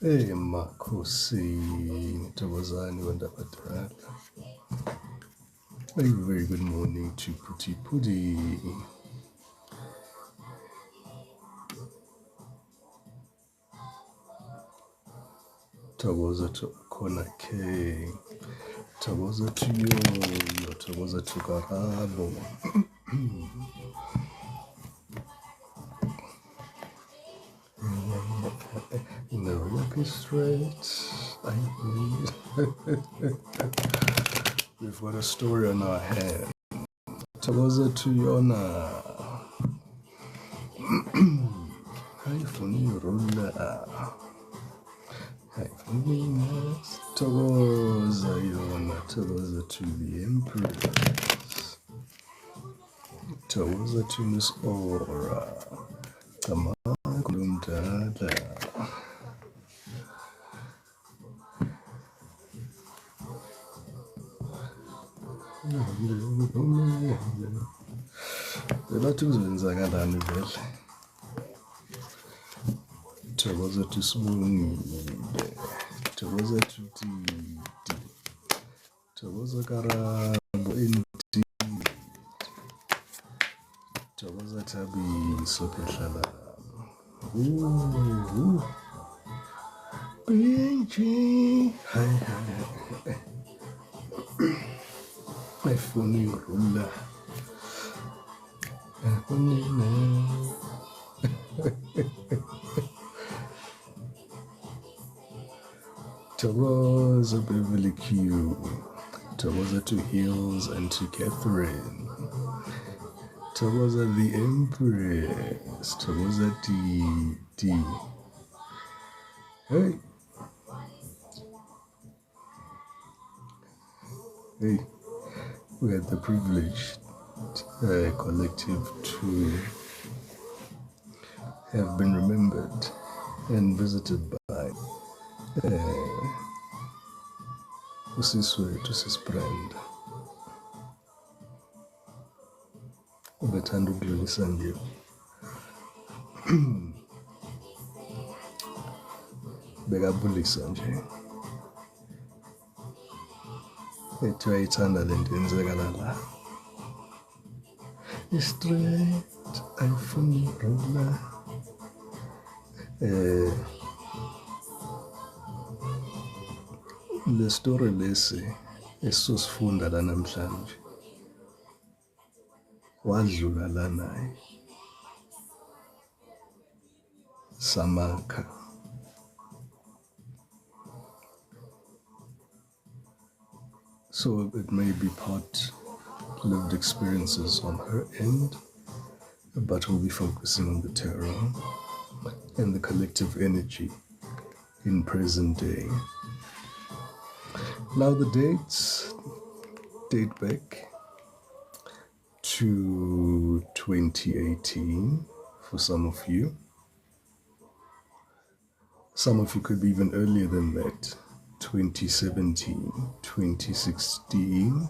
Hey makhosi, Tawazani Wandabadala. A very good morning to Putty Putty. Tawaza to Kona K. Tawaza to you. Tawaza to Karabo. No, look straight. I need. We've got a story on our hand. Tawaza to Yona. Hi, funny ruler. Hi, funny. Tawaza Yona. Tawaza to the Empress. Tawaza to Miss Aura. Come on, Dada. Bathi kuzoyenzakalani vele. Thokoza to Sibongile. Thokoza to Titi. Thokoza Karabo indeed. Thokoza Thabiso Phehlala. Ooh. Benji. Hi. My funny ruler. Tawaza Beverly Q. Tawaza to Hills and to Catherine. Tawaza the Empress. Tawaza D. Hey. We had the privileged collective to have been remembered and visited by usiswe to Sisbrand. Ubethanda ukudlulisa nje. Bekabulisa nje. Ethi ayithanda lento yenzekala la. Straight, ayifuni rola. Le story lesi esizosifunda la namhlanje. Wadlula la naye. Samakha. So it may be part lived experiences on her end, but we'll be focusing on the tarot and the collective energy in present day. Now the dates date back to 2018 for some of you. Some of you could be even earlier than that. 2017, 2016.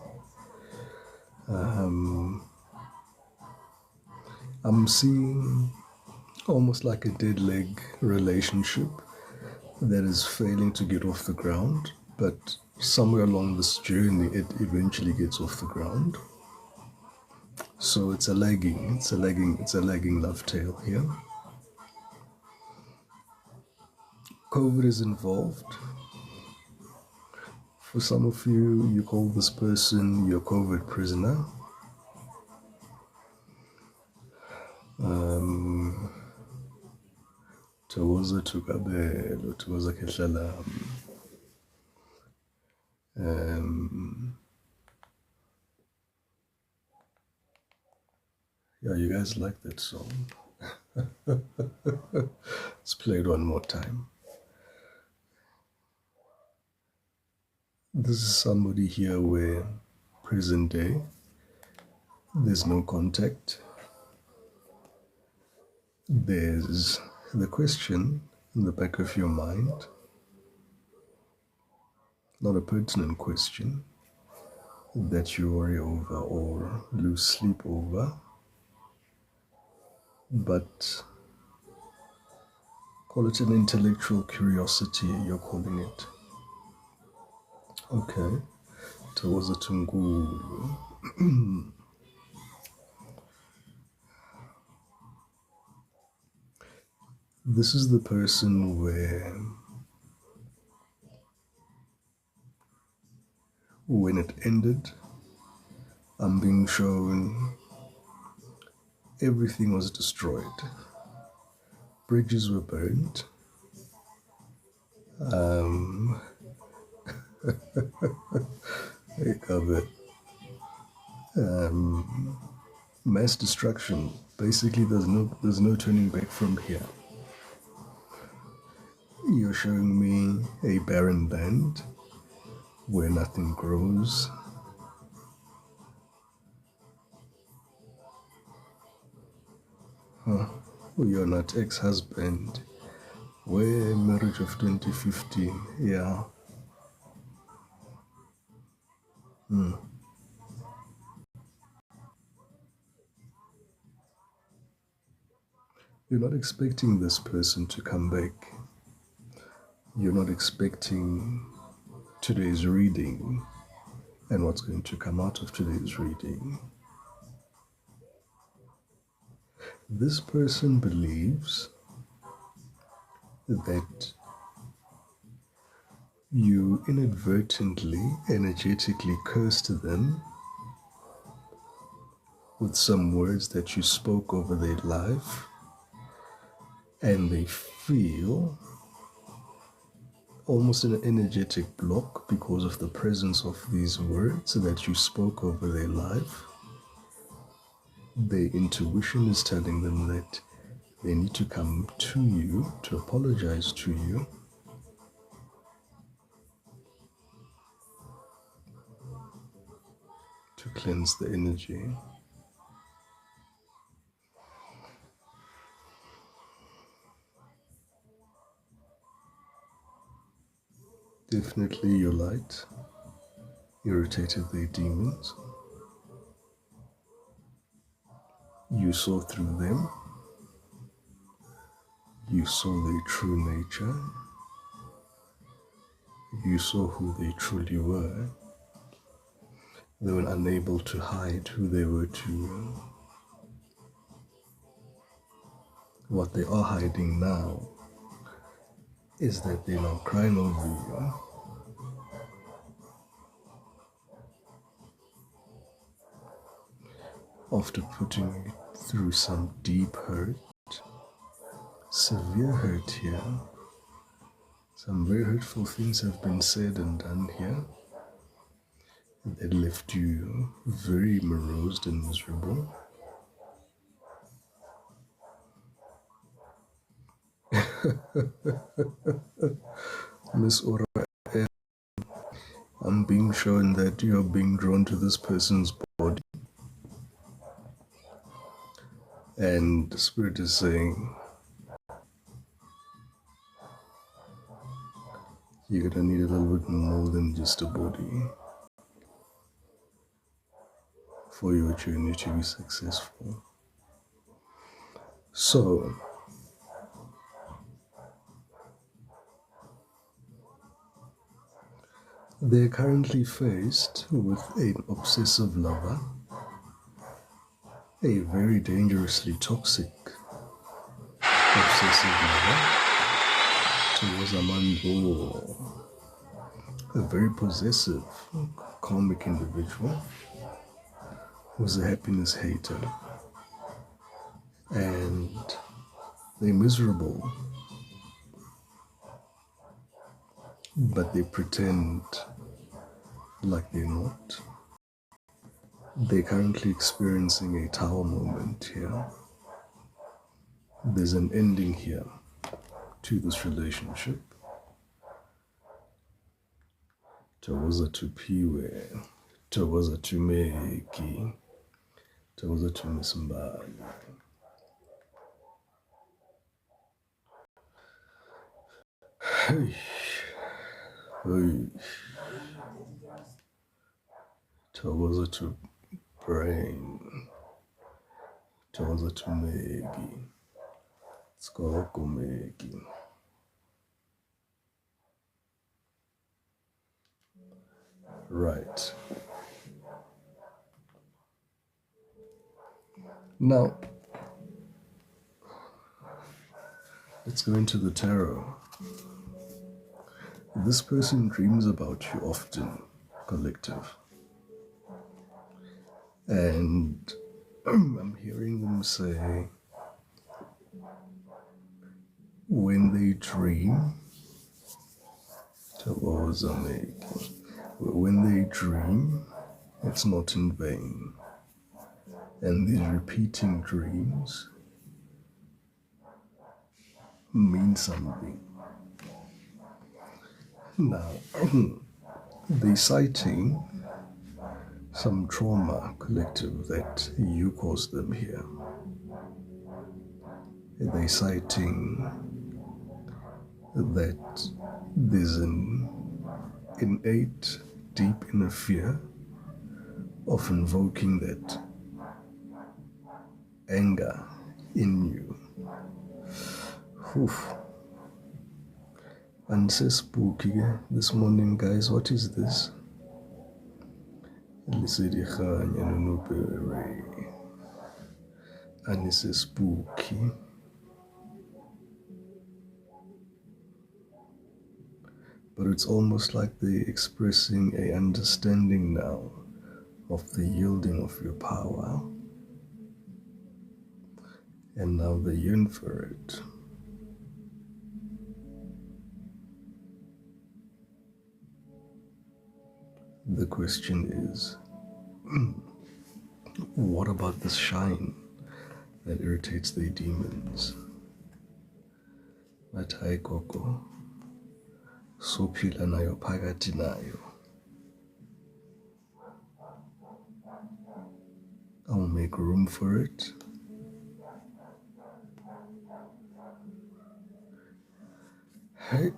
I'm seeing almost like a dead leg relationship that is failing to get off the ground, but somewhere along this journey it eventually gets off the ground. So it's a lagging love tale here. COVID is involved. For some of you, you call this person your COVID prisoner. Tawaza Tukabelo, Tawaza Keshalam. Yeah, you guys like that song. Let's play it one more time. This is somebody here where present day, there's no contact. There's the question in the back of your mind, not a pertinent question that you worry over or lose sleep over, but Call it an intellectual curiosity, you're calling it. Okay. Tawaza Tungulu. This is the person where, when it ended, I'm being shown everything was destroyed. Bridges were burned. I cover mass destruction. Basically, there's no turning back from here. You're showing me a barren land where nothing grows. You're not ex-husband. Where marriage of 2015, yeah. You're not expecting this person to come back. You're not expecting today's reading and what's going to come out of today's reading. This person believes that you inadvertently, energetically cursed them with some words that you spoke over their life, and they feel almost an energetic block because of the presence of these words that you spoke over their life. Their intuition is telling them that they need to come to you to apologize to you. To cleanse the energy. Definitely your light irritated their demons. You saw through them. You saw their true nature. You saw who they truly were. They were unable to hide who they were to you. What they are hiding now is that they're now crying over you. After putting you through some deep hurt, severe hurt here, some very hurtful things have been said and done here that left you very morosed and miserable. Miss Ora, I'm being shown that you're being drawn to this person's body. And the spirit is saying, you're gonna need a little bit more than just a body for your journey to be successful. So, they're currently faced with an obsessive lover, a very dangerously toxic obsessive lover, towards Amando, a very possessive, karmic individual who's a happiness hater, and they're miserable, but they pretend like they're not. They're currently experiencing a tower moment here. There's an ending here to this relationship. Tawaza tupiwe, tawaza tumeki, tawaza tumisambali. Hey, hey. Tawaza to brain, tawaza tumeki, skokomeki. Right. Now, let's go into the tarot. This person dreams about you often, collective. And I'm hearing them say, when they dream, when they dream, it's not in vain. And these repeating dreams mean something. Now, they're citing some trauma, collective, that you caused them here. They're citing that there's an innate, deep inner fear of invoking that anger in you. Oof. And say spooky this morning, guys. What is this? And it's spooky. But it's almost like they're expressing a understanding now of the yielding of your power. And now they yearn for it. The question is, what about this shine that irritates the demons? Matai koko, sophila nayo phakathi nayo. I'll make room for it. Hey.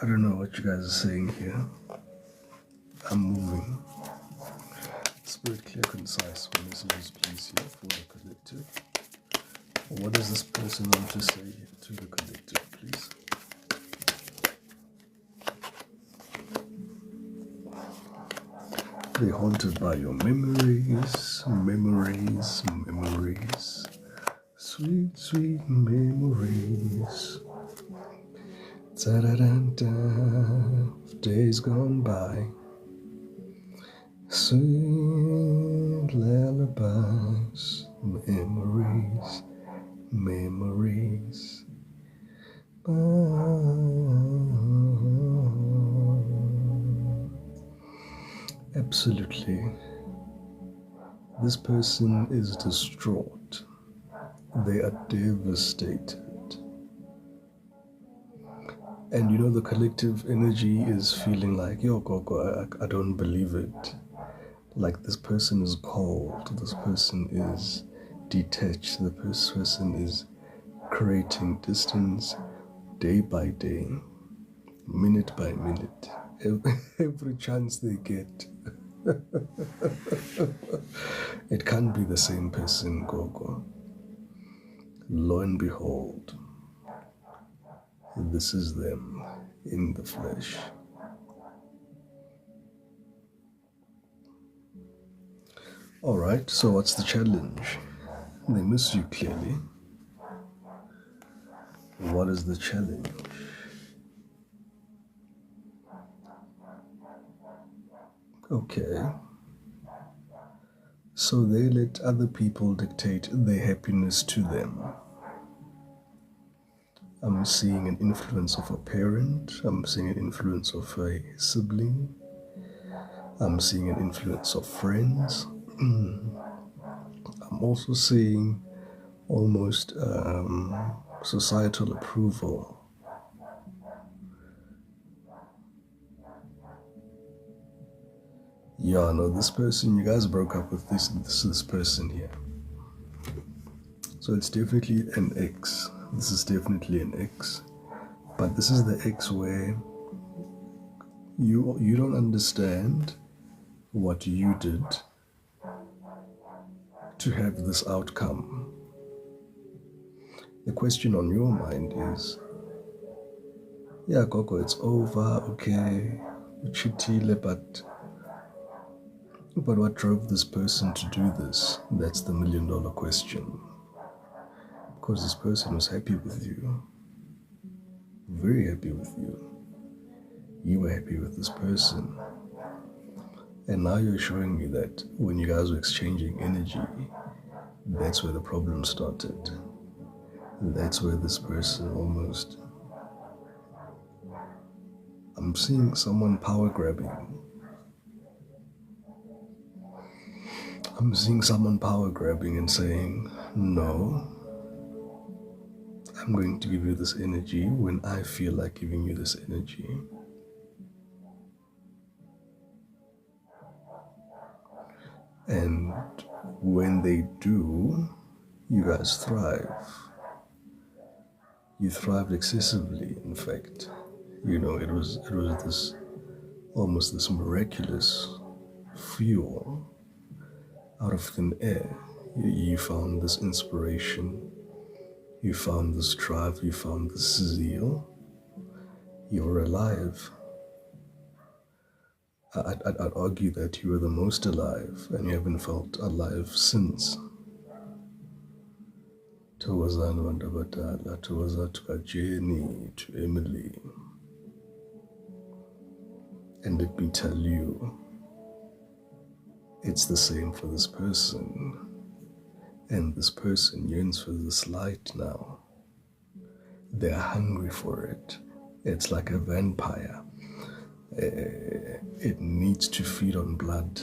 I don't know what you guys are saying here. I'm moving. Spirit clear, concise. When this is please here for the collective. What does this person want to say to the collective, please? They're haunted by your memories, memories, memories. Sweet, sweet memories. Da-da-da-da, days gone by, sweet lullabies, memories, memories. Absolutely. This person is distraught. They are devastated. And you know, the collective energy is feeling like, yo, Coco, I don't believe it. Like this person is cold, this person is detached, the person is creating distance day by day, minute by minute, every chance they get. It can't be the same person, Coco. Lo and behold, this is them in the flesh. Alright, so what's the challenge? They miss you clearly. What is the challenge? Okay. So they let other people dictate their happiness to them. I'm seeing an influence of a parent. I'm seeing an influence of a sibling. I'm seeing an influence of friends. I'm also seeing almost societal approval. Yeah, no, this person, you guys broke up with this person here. So it's definitely an ex. This is definitely an ex. But this is the ex where you don't understand what you did to have this outcome. The question on your mind is, yeah, Gogo, it's over, okay, uchitile, but what drove this person to do this? That's the million-dollar question. Because this person was happy with you, very happy with you. You were happy with this person. And now you're showing me that when you guys were exchanging energy, that's where the problem started. That's where this person almost... I'm seeing someone power grabbing. I'm seeing someone power grabbing and saying, no, I'm going to give you this energy when I feel like giving you this energy. And when they do, you guys thrive. You thrived excessively, in fact. You know, it was this, almost this miraculous fuel out of thin air. You found this inspiration, you found this drive, you found this zeal. You're alive. I'd argue that you were the most alive, and you haven't felt alive since. Thokozani bantu abadala, thokoza to Jenny, to Emily. And let me tell you, it's the same for this person. And this person yearns for this light now. They're hungry for it. It's like a vampire. It needs to feed on blood.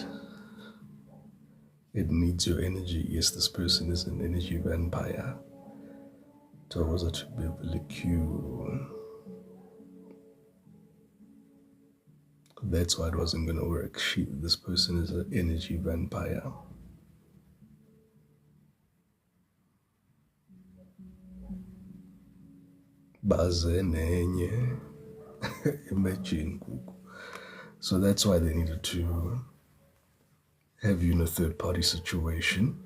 It needs your energy. Yes, this person is an energy vampire. Thokoza to Beverly Q. That's why it wasn't going to work. This person is an energy vampire. Bazenenye. Imagine. So that's why they needed to have you in a third-party situation.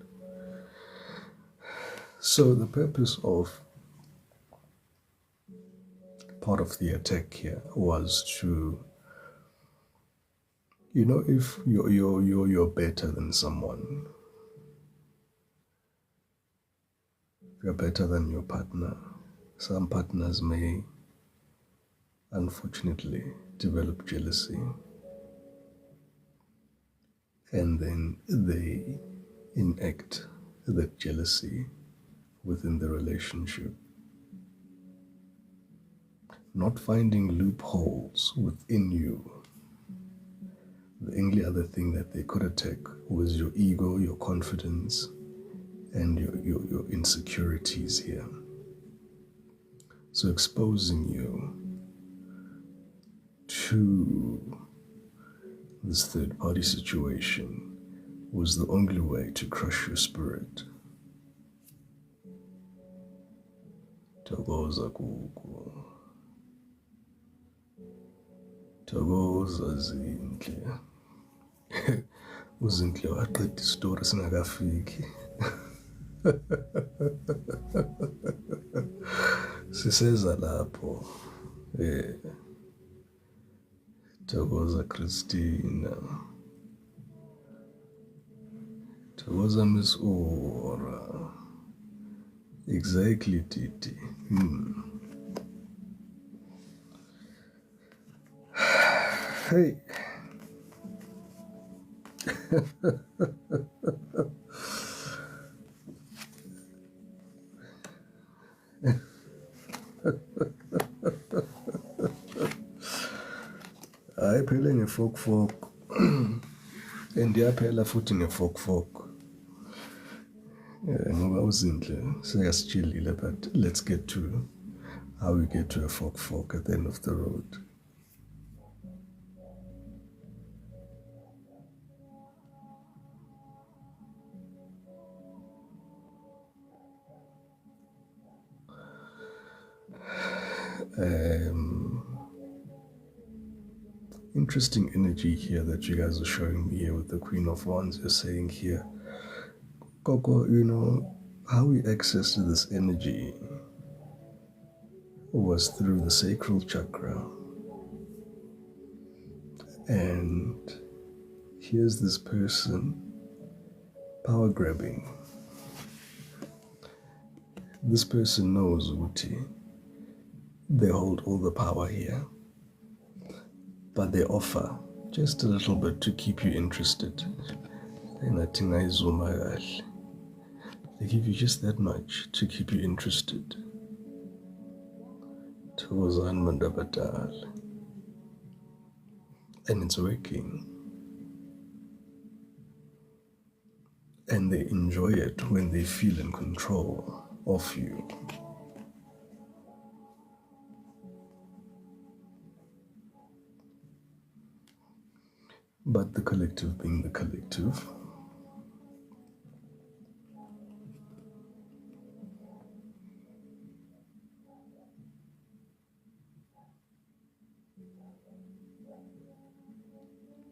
So the purpose of part of the attack here was to, you know, if you're better than someone, you're better than your partner. Some partners may, unfortunately, develop jealousy, and then they enact that jealousy within the relationship, not finding loopholes within you. The only other thing that they could attack was your ego, your confidence, and your insecurities here. So exposing you to this third-party situation was the only way to crush your spirit. Thokoza kuku. Thokoza Zinhle. Uzinhle waqeda isitori singakafiki. Siseza lapho. Thokoza Christina. Thokoza Miss Ora. Exactly, Titi. Hey. Ayiphele ngefokfok. And yaphela futhi ngefokfok. Ngoba uzinhle sekasitshilile, but let's get to how we get to a fork at the end of the road. Interesting energy here that you guys are showing me here with the Queen of Wands. You're saying here, Coco, you know, how we access to this energy was through the sacral chakra. And here's this person power grabbing. This person knows Uti. They hold all the power here, but they offer just a little bit to keep you interested. They give you just that much to keep you interested. And it's working. And they enjoy it when they feel in control of you. But the collective being the collective,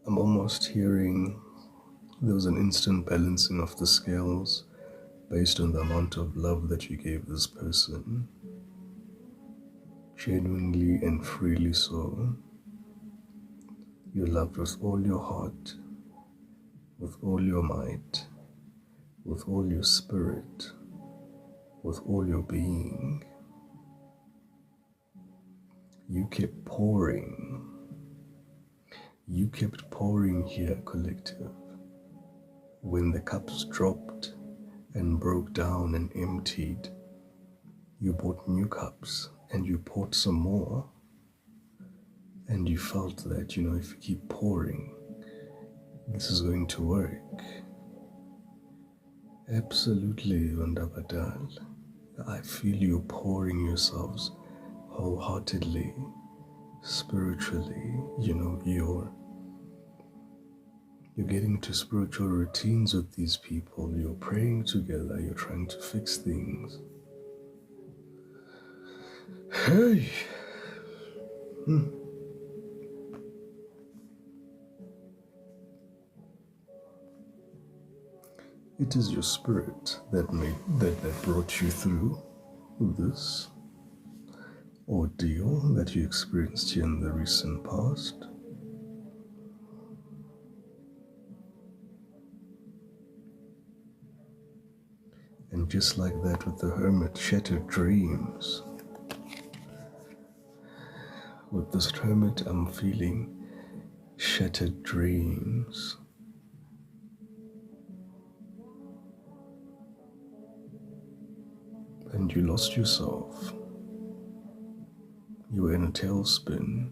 I'm almost hearing there was an instant balancing of the scales based on the amount of love that you gave this person, genuinely and freely so. You loved with all your heart, with all your might, with all your spirit, with all your being. You kept pouring. You kept pouring here, collective. When the cups dropped and broke down and emptied, you bought new cups and you poured some more. And you felt that, if you keep pouring, this is going to work. Absolutely, Vandabadal. I feel you pouring yourselves wholeheartedly, spiritually. You're getting into spiritual routines with these people. You're praying together. You're trying to fix things. Hey. It is your spirit that brought you through this ordeal that you experienced here in the recent past. And just like that with the hermit, shattered dreams. With this hermit, I'm feeling shattered dreams. And you lost yourself. You were in a tailspin.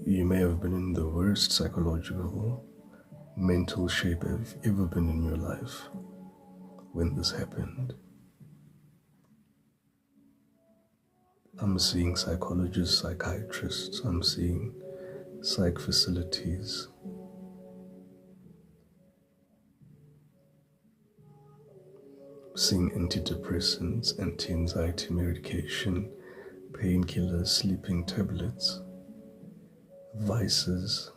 You may have been in the worst psychological, mental shape you've ever been in your life when this happened. I'm seeing psychologists, psychiatrists, I'm seeing psych facilities. Seeing antidepressants, anti-anxiety medication, painkillers, sleeping tablets, vices.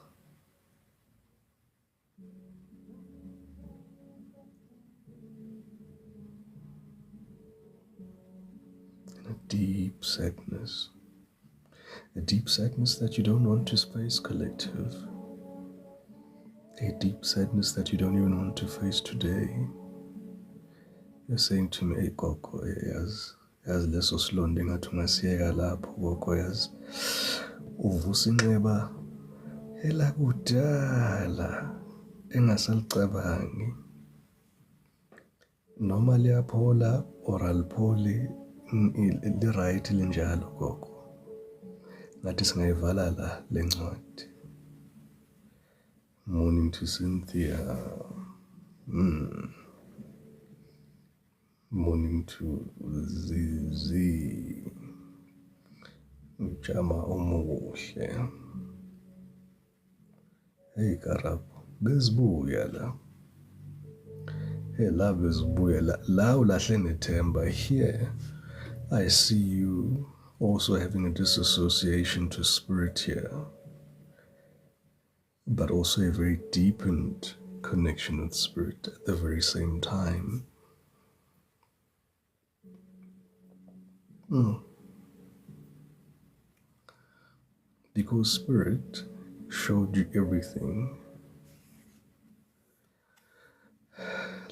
And a deep sadness that you don't want to face, collective. A deep sadness that you don't even want to face today. You're saying to me, hey Gogo, yazi leso silonda engathi ungasiyeka lapho Gogo, yazi uvusa inxeba elakudala engasalicabangi, noma liyaphola or alipholi, li-right linjalo Gogo, ngathi singayivala la le ncwadi. Morning to Cynthia. Morning to Zizi. Ujama omuhle. Hey Karabo, bezibuya la. Hey la bezibuya la ulahle nethemba. Here I see you also having a disassociation to spirit here, but also a very deepened connection with spirit at the very same time. because Spirit showed you everything.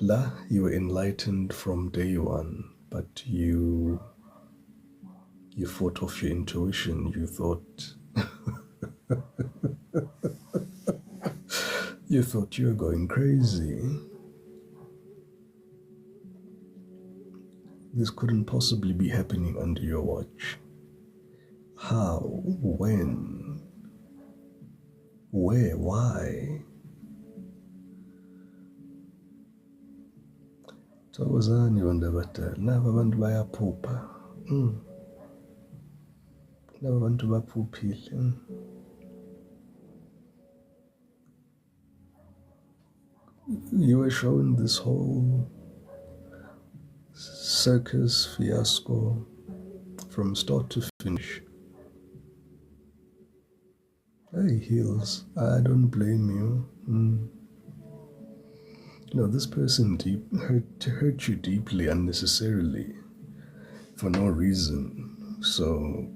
La, you were enlightened from day one, but you fought off your intuition. You thought you were going crazy. This couldn't possibly be happening under your watch. How? When? Where? Why? Thokozani bantu abadala, naba abantu bayaphupha. Laba bantu baphuphile. You were shown this whole circus fiasco from start to finish. Hey, heels, I don't blame you. No, this person hurt you deeply unnecessarily for no reason. So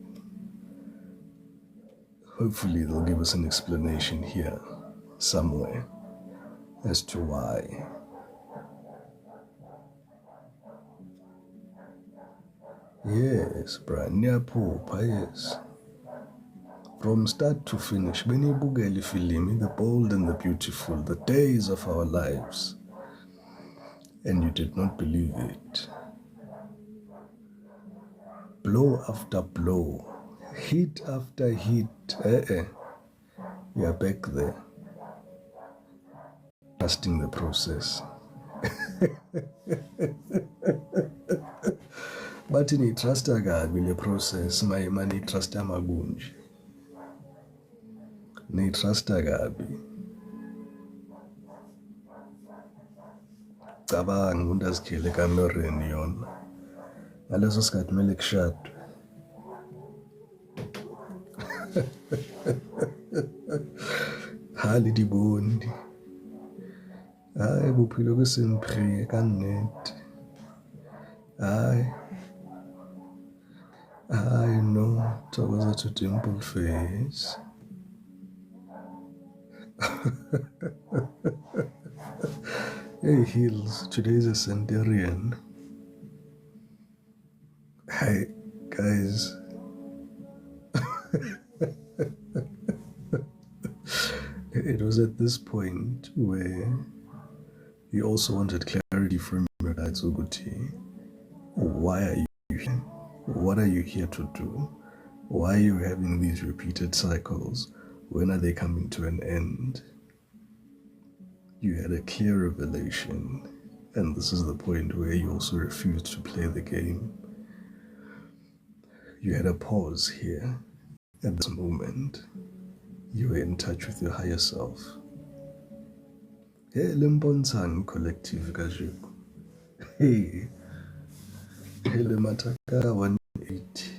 hopefully they'll give us an explanation here somewhere as to why. Yes, Brian, yes. From start to finish, benibukele film, the bold and the beautiful, the days of our lives, and you did not believe it. Blow after blow, hit after hit, we are back there, trusting the process. But in trust God with the process, my money trust amagunji. Ni trust Gabi. Cabanga umuntu azikhele ekamereni yona. Ngaleso sikhathi kumele kushadwe. Hali dibondi. Hayi bophelo ke sempri ka nnete. I know, Thokoza to dimple face. Hey, heels, today's a centurion. Hey, guys. It was at this point where you also wanted clarity from your guides, Uguti. Why are you here? What are you here to do? Why are you having these repeated cycles? When are they coming to an end? You had a clear revelation, and this is the point where you also refused to play the game. You had a pause here. At this moment, you were in touch with your higher self. Hey, Limbonsan Collective Gajiku. Hey. Hele mataka 180.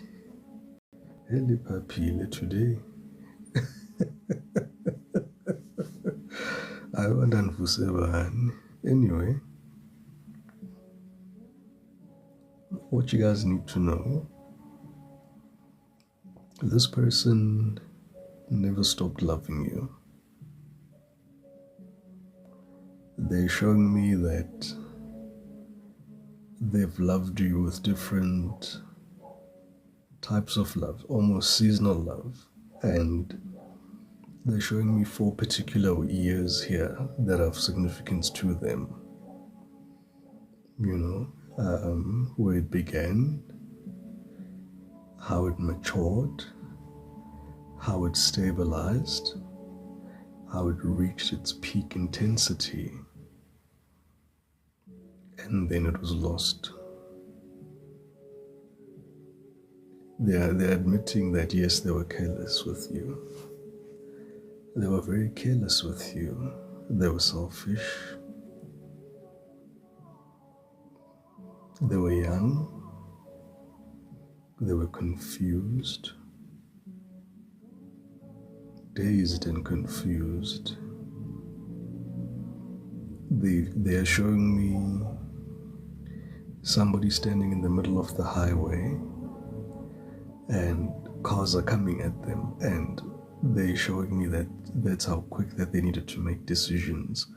Hele papile today. I want to anyway, what you guys need to know, this person never stopped loving you. They're showing me that they've loved you with different types of love, almost seasonal love, and they're showing me 4 particular years here that have significance to them. You know, where it began, how it matured, how it stabilized, how it reached its peak intensity, and then it was lost. They're admitting that yes, they were careless with you. They were very careless with you. They were selfish. They were young. They were confused. Dazed and confused. They are showing me somebody standing in the middle of the highway and cars are coming at them, and they're showing me that that's how quick that they needed to make decisions.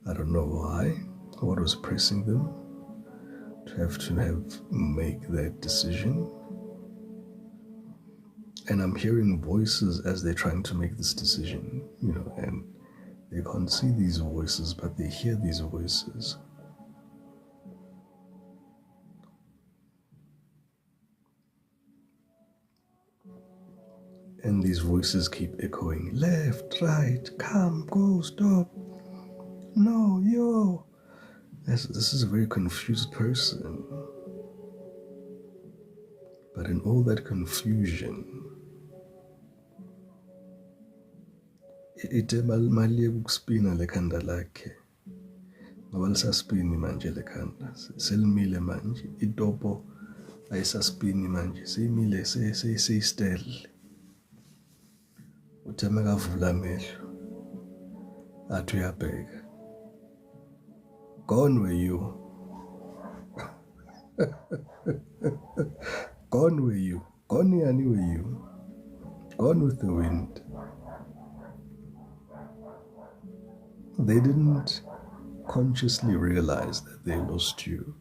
I don't know why, what was pressing them to have make that decision. And I'm hearing voices as they're trying to make this decision, and they can't see these voices, but they hear these voices. And these voices keep echoing, left, right, come, go, stop, no, yo. This is a very confused person. But in all that confusion, ite mali ukuspina lekhanda lakhe. Ngoba lisaspini manje lekhanda. Selimile manje. Itopo ayisaspini manje. Seyimile seyistel. Uthe makavula amehlo. Athi uyabheka. Gone were you. Gone were you. Gone yani were you. Gone with the wind. They didn't consciously realize that they lost you.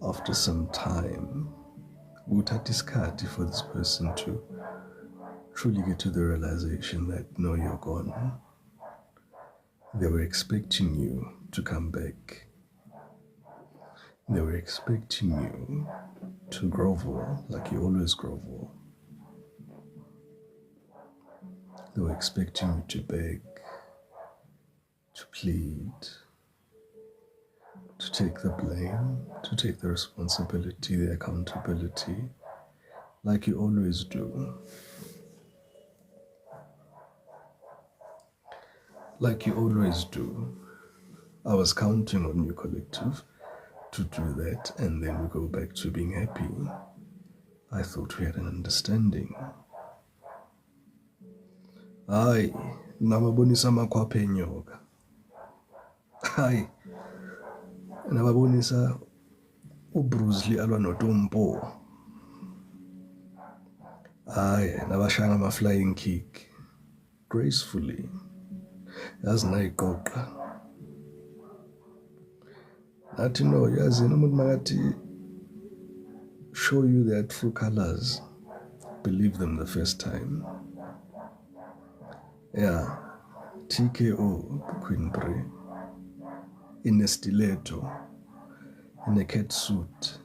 After some time, uthatha isikhathi for this person to truly get to the realization that no, you're gone. They were expecting you to come back. They were expecting you to grovel like you always grovel. They were expecting you to beg, to plead, to take the blame, to take the responsibility, the accountability, like you always do. Like you always do. I was counting on you, collective, to do that, and then we go back to being happy. I thought we had an understanding. Hayi, nababonisa amakhwapha enyoka. Hayi, nababonisa uBruce Lee alwa noTompo. Hayi, nabashaya ama-flying kick gracefully. Yazi nayiqoqa. Nathi no, yazi umuntu makathi show you their true colors, believe them the first time. Yeah, TKO, Queen Bray, in a stiletto, in a cat suit,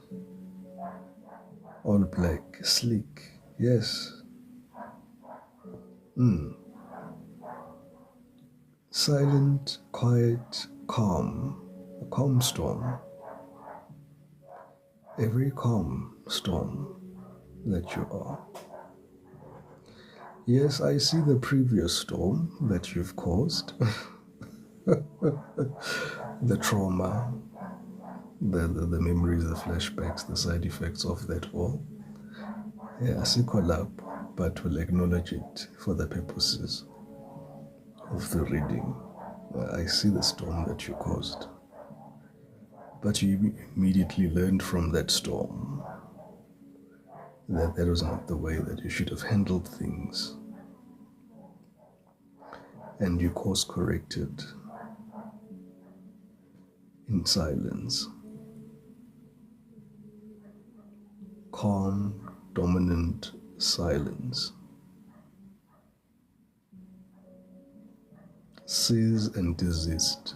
all black, sleek, yes. Silent, quiet, calm, a calm storm. A very calm storm that you are. Yes, I see the previous storm that you've caused. The trauma, the memories, the flashbacks, the side effects of that all. Yeah, I see collab, but we'll acknowledge it for the purposes of the reading. I see the storm that you caused. But you immediately learned from that storm that that was not the way that you should have handled things. And you course corrected in silence. Calm, dominant silence. Cease and desist.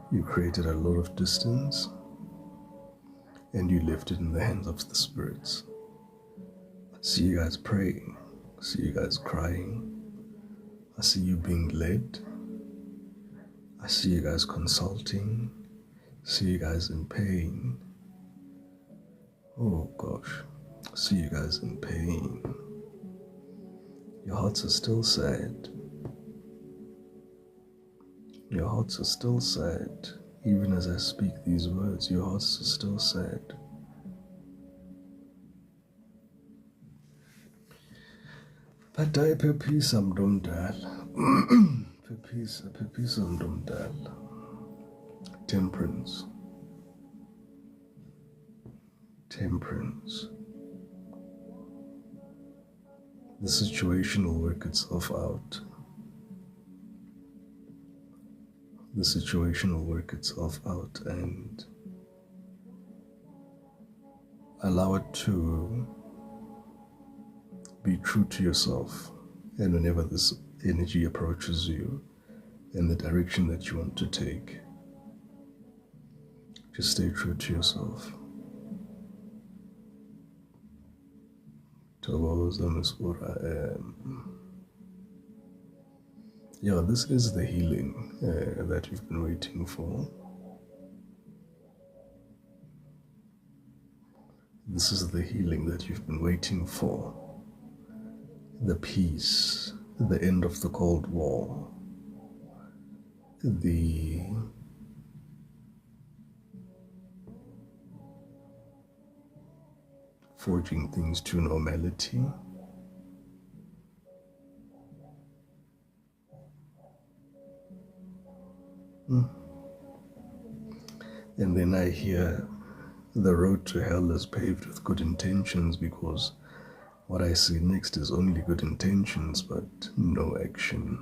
You created a lot of distance and you left it in the hands of the spirits. I see you guys praying. I see you guys crying. I see you being led. I see you guys consulting. I see you guys in pain. Oh gosh, I see you guys in pain. Your hearts are still sad. Your hearts are still sad. Even as I speak these words, your hearts are still sad. But I phephisa mntu omdala. Phephisa mntu omdala. Temperance. Temperance. The situation will work itself out. The situation will work itself out, and allow it to be true to yourself. And whenever this energy approaches you in the direction that you want to take, just stay true to yourself. Yeah, this is the healing that you've been waiting for. This is the healing that you've been waiting for. The peace, the end of the Cold War, the forging things to normality. And then I hear the road to hell is paved with good intentions, because what I see next is only good intentions but no action.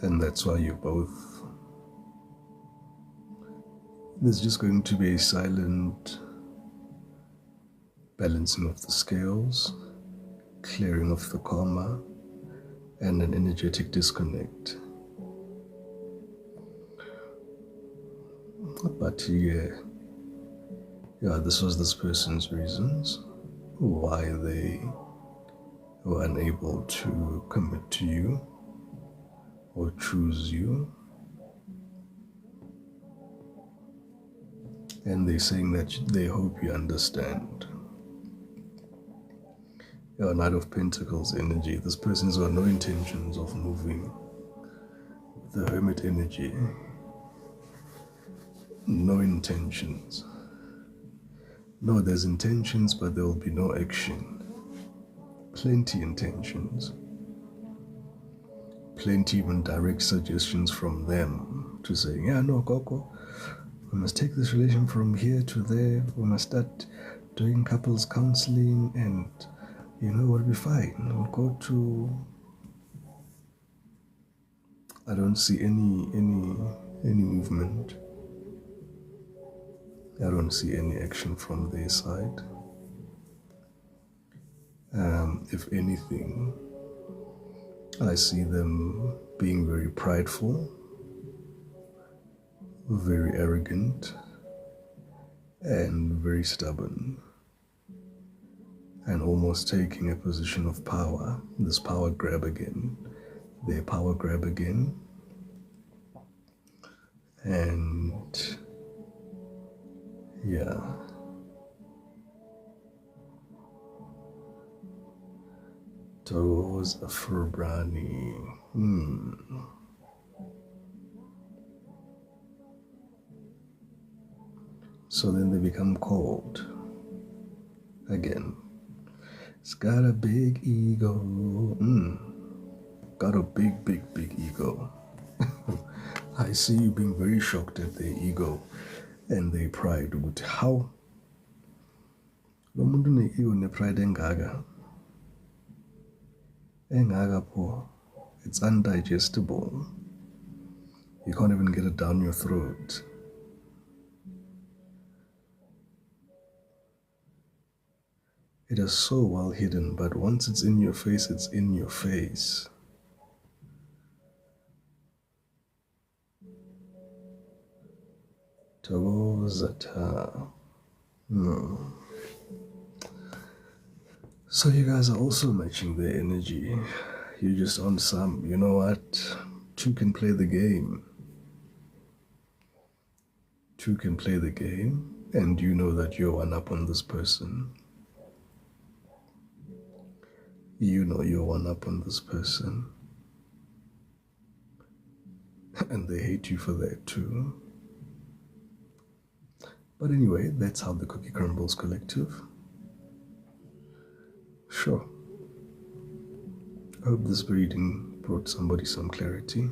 And that's why you both, there's just going to be a silent balancing of the scales, clearing of the karma, and an energetic disconnect. But yeah, this was this person's reasons why they were unable to commit to you or choose you. And they're saying that they hope you understand. Knight of Pentacles energy. This person's got no intentions of moving. The Hermit energy. No intentions. No, there's intentions, but there will be no action. Plenty intentions. Plenty even direct suggestions from them to say, yeah, no, Coco, we must take this relation from here to there. We must start doing couples counseling, and we'll be fine. We'll go to. I don't see any movement. I don't see any action from their side. If anything, I see them being very prideful, very arrogant, and very stubborn, and almost taking a position of power. This power grab again, their power grab again, and yeah. Taurus Afrobrani. So then they become cold again. It's got a big ego. Got a big ego. I see you being very shocked at their ego and their pride. How? Lo muntu ne-ego ne-pride engaka. It's undigestible. You can't even get it down your throat. It is so well hidden, but once it's in your face, it's in your face. Togozata. So you guys are also matching their energy. You're just on some, you know what? Two can play the game. Two can play the game, and you know that you're one up on this person. You know you're one up on this person. And they hate you for that too. But anyway, that's how the cookie crumbles collective. Sure. I hope this reading brought somebody some clarity.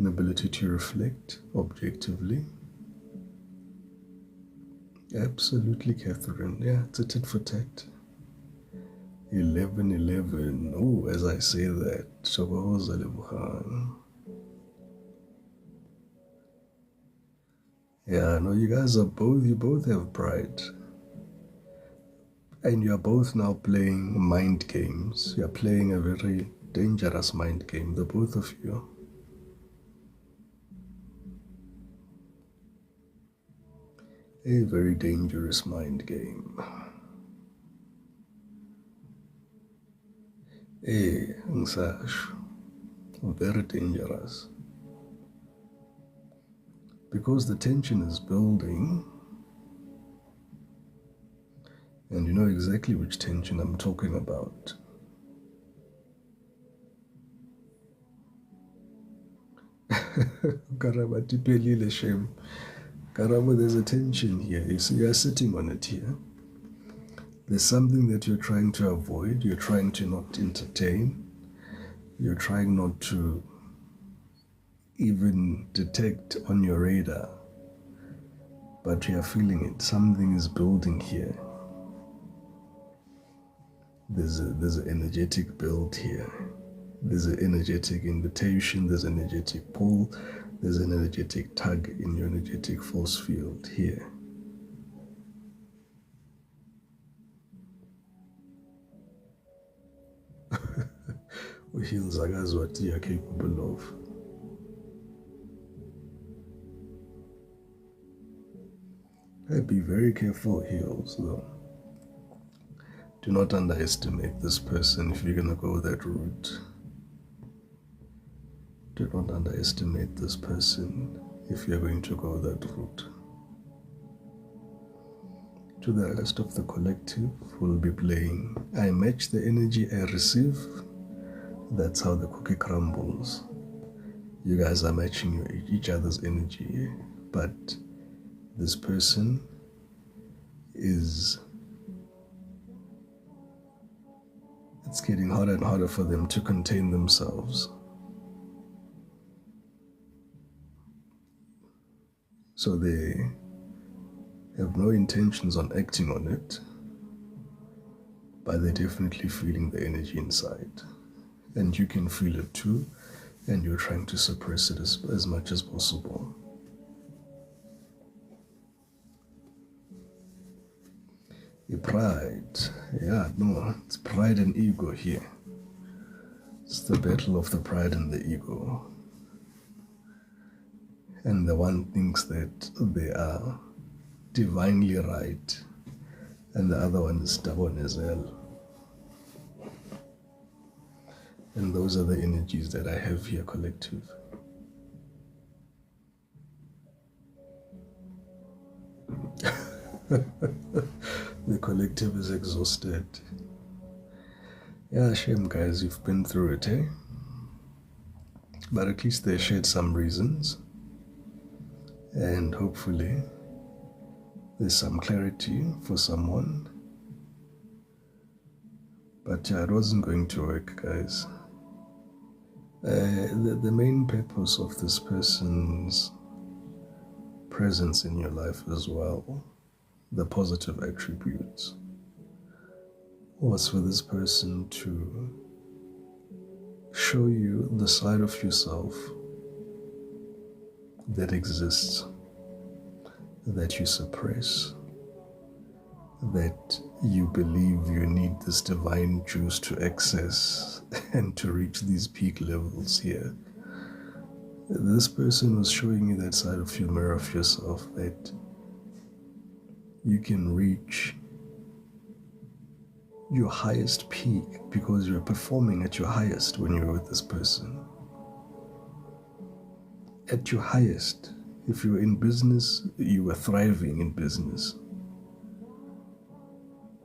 an ability to reflect objectively. Absolutely, Catherine. Yeah, it's a tit for tat. 11-11. Oh, as I say that, Shabahoza Lebuhan. Yeah, no, you both have pride. And you're both now playing mind games. You're playing a very dangerous mind game, the both of you. A very dangerous mind game. Very dangerous. Because the tension is building, and you know exactly which tension I'm talking about. Karama, tipelile shame. Karama, there's a tension here. You see, you're sitting on it here. There's something that you're trying to avoid. You're trying to not entertain. You're trying not to even detect on your radar. But you're feeling it. Something is building here. There's an energetic build here. There's an energetic invitation. There's an energetic pull. There's an energetic tug in your energetic force field here. Heals are what you are capable of. Be very careful, heals, though. Do not underestimate this person if you're going to go that route. Do not underestimate this person if you're going to go that route. To the rest of the collective, we'll be playing I match the energy I receive. That's how the cookie crumbles. You guys are matching each other's energy, but this person is, it's getting harder and harder for them to contain themselves. So they have no intentions on acting on it, but they're definitely feeling the energy inside. And you can feel it too, and you're trying to suppress it as much as possible. Pride. Yeah, no, it's pride and ego here. It's the battle of the pride and the ego. And the one thinks that they are divinely right, and the other one is stubborn as hell. And those are the energies that I have here, collective. The collective is exhausted. Yeah, shame, guys, you've been through it, eh? But at least they shared some reasons. And hopefully there's some clarity for someone. But yeah, it wasn't going to work, guys. The main purpose of this person's presence in your life as well, the positive attributes, was for this person to show you the side of yourself that exists, that you suppress, that you believe you need this divine juice to access and to reach these peak levels here. This person was showing you that side of your mirror of yourself, that you can reach your highest peak because you're performing at your highest when you're with this person. At your highest. If you were in business, you were thriving in business.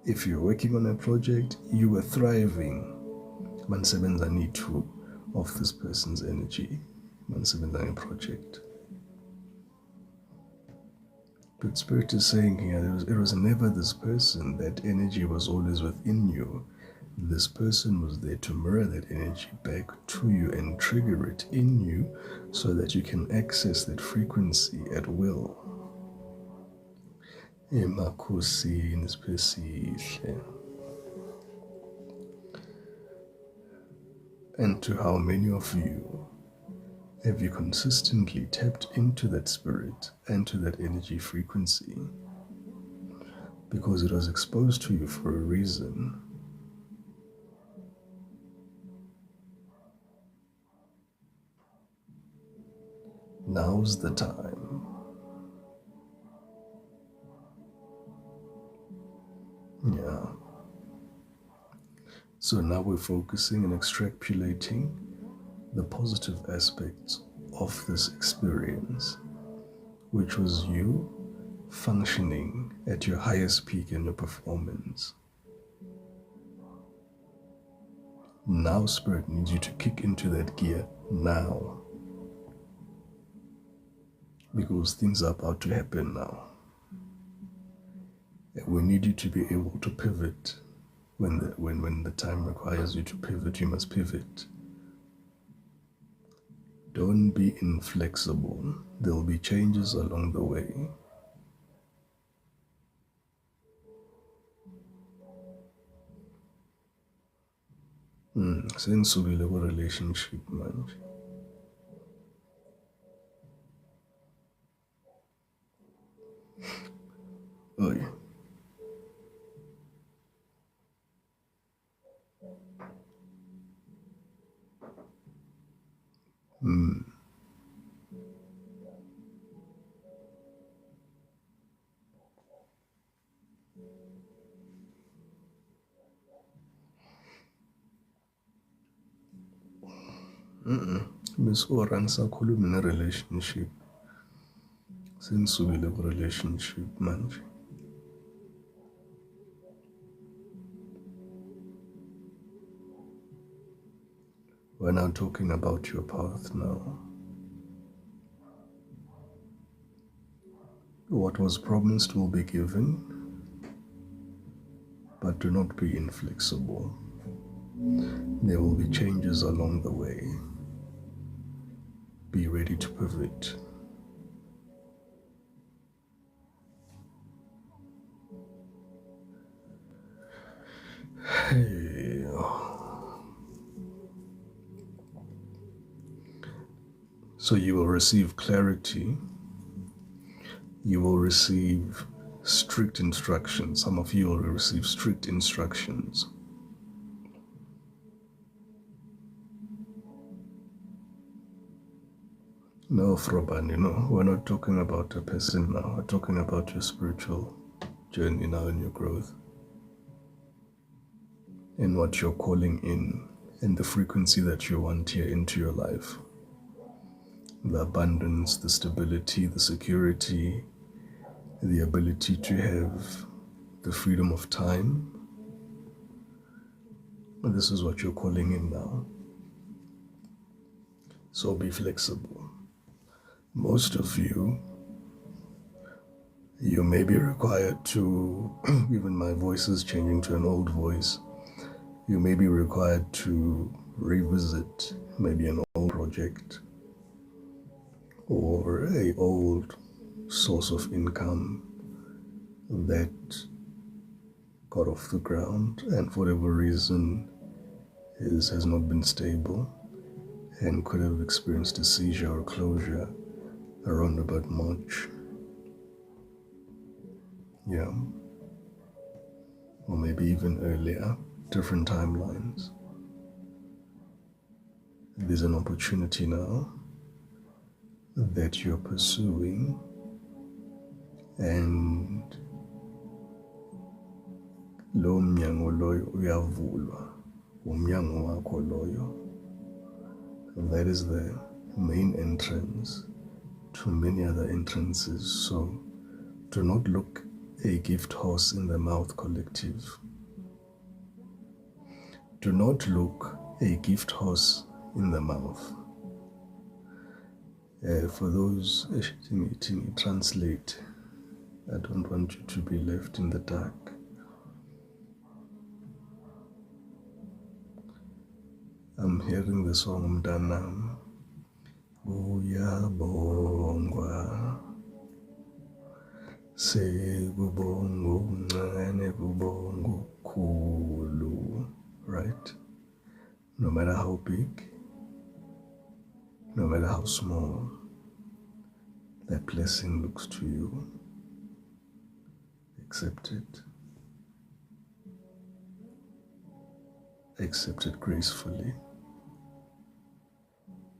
If you're working on a project, you were thriving. Mansebenza need to of this person's energy. Mansebenza project. But Spirit is saying here, it was never this person. That energy was always within you, This person was there to mirror that energy back to you and trigger it in you so that you can access that frequency at will. Emakhosini siphesihle. And to how many of you have you consistently tapped into that spirit and to that energy frequency because it was exposed to you for a reason? Now's the time. Yeah. So now we're focusing and extrapolating the positive aspects of this experience, which was you functioning at your highest peak in your performance. Now Spirit needs you to kick into that gear now, because things are about to happen now. And we need you to be able to pivot. When the time requires you to pivot, you must pivot. Don't be inflexible. There will be changes along the way. Sensibile relationship manje. Oh yeah. Miss Oran sakhuluma ne-relationship. Sensibile relationship manje. We're now talking about your path now. What was promised will be given, but do not be inflexible. There will be changes along the way. Be ready to pivot. Hey. So you will receive clarity. You will receive strict instructions. Some of you will receive strict instructions. No, Froban, we're not talking about a person now. We're talking about your spiritual journey now and your growth. And what you're calling in and the frequency that you want here into your life. The abundance, the stability, the security, the ability to have the freedom of time. And this is what you're calling in now. So be flexible. Most of you may be required to, even my voice is changing to an old voice, you may be required to revisit maybe an old project or an old source of income that got off the ground and for whatever reason has not been stable and could have experienced a seizure or closure around about March. Yeah. Or maybe even earlier, different timelines. There's an opportunity now that you're pursuing, and lo mnyango loyo uyavulwa, umnyango wakho loyo. That is the main entrance to many other entrances. So do not look a gift horse in the mouth, collective. Do not look a gift horse in the mouth. For those translate, I don't want you to be left in the dark. I'm hearing the song Mdanam. Uyabongwa. Sekubonga okuncane kubonga okukhulu. Right? No matter how big, no matter how small that blessing looks to you, accept it. Accept it gracefully,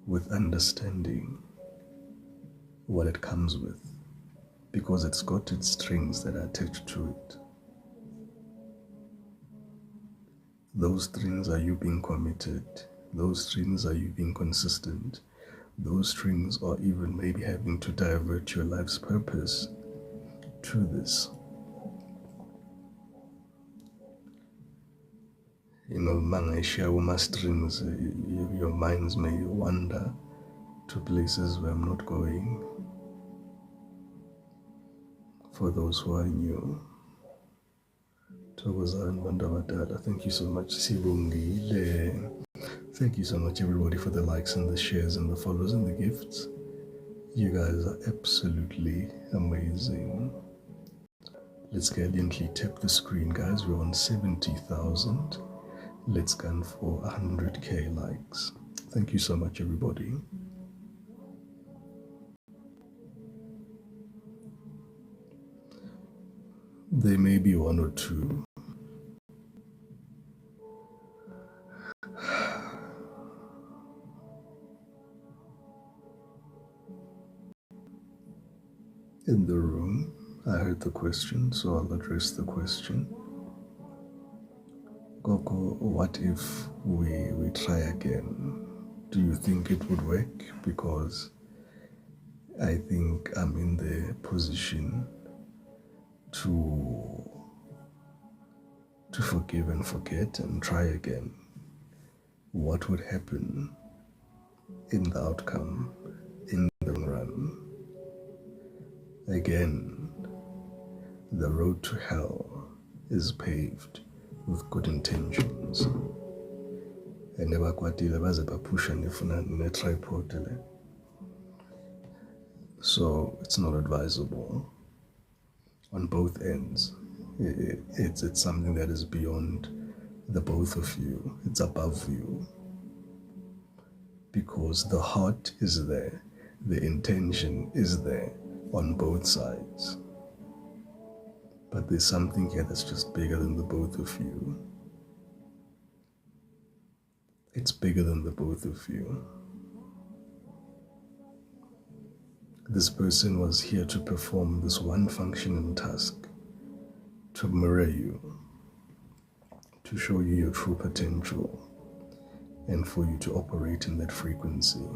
with understanding what it comes with, because it's got its strings that are attached to it. Those strings are you being committed. Those strings are you being consistent. Those strings are even maybe having to divert your life's purpose to this. Mangaisha uma strings, your minds may wander to places where I'm not going. For those who are new, Thokozani Bandabadala, thank you so much. Sibongile. Thank you so much, everybody, for the likes and the shares and the follows and the gifts. You guys are absolutely amazing. Let's gallantly tap the screen, guys. We're on 70,000. Let's gun for 100k likes. Thank you so much, everybody. There may be one or two in the room. I heard the question, so I'll address the question. Gogo, what if we try again? Do you think it would work? Because I think I'm in the position to forgive and forget and try again. What would happen in the outcome, in the long run? Again, the road to hell is paved with good intentions. And never kwatile baze bapusha nefuna netripod. So it's not advisable on both ends. It's something that is beyond the both of you. It's above you. Because the heart is there, the intention is there on both sides. But there's something here that's just bigger than the both of you. It's bigger than the both of you. This person was here to perform this one function and task, to mirror you, to show you your true potential, and for you to operate in that frequency.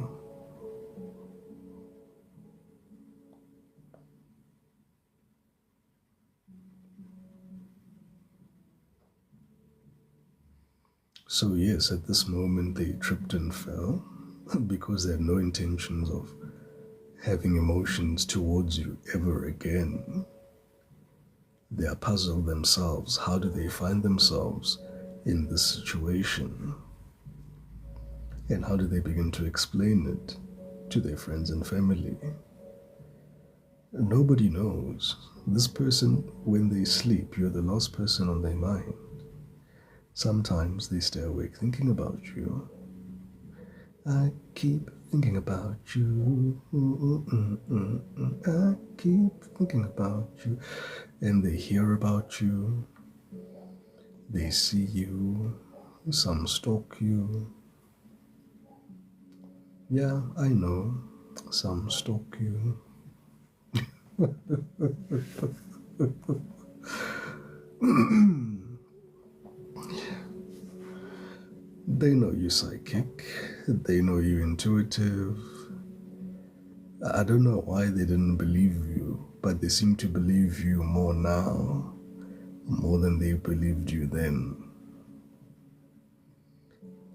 So yes, at this moment they tripped and fell because they had no intentions of having emotions towards you ever again. They are puzzled themselves. How do they find themselves in this situation? And how do they begin to explain it to their friends and family? Nobody knows. This person, when they sleep, you're the last person on their mind. Sometimes they stay awake thinking about you. I keep thinking about you. I keep thinking about you. And they hear about you. They see you. Some stalk you. Yeah, I know. Some stalk you. They know you're psychic. They know you're intuitive. I don't know why they didn't believe you, but they seem to believe you more now, more than they believed you then.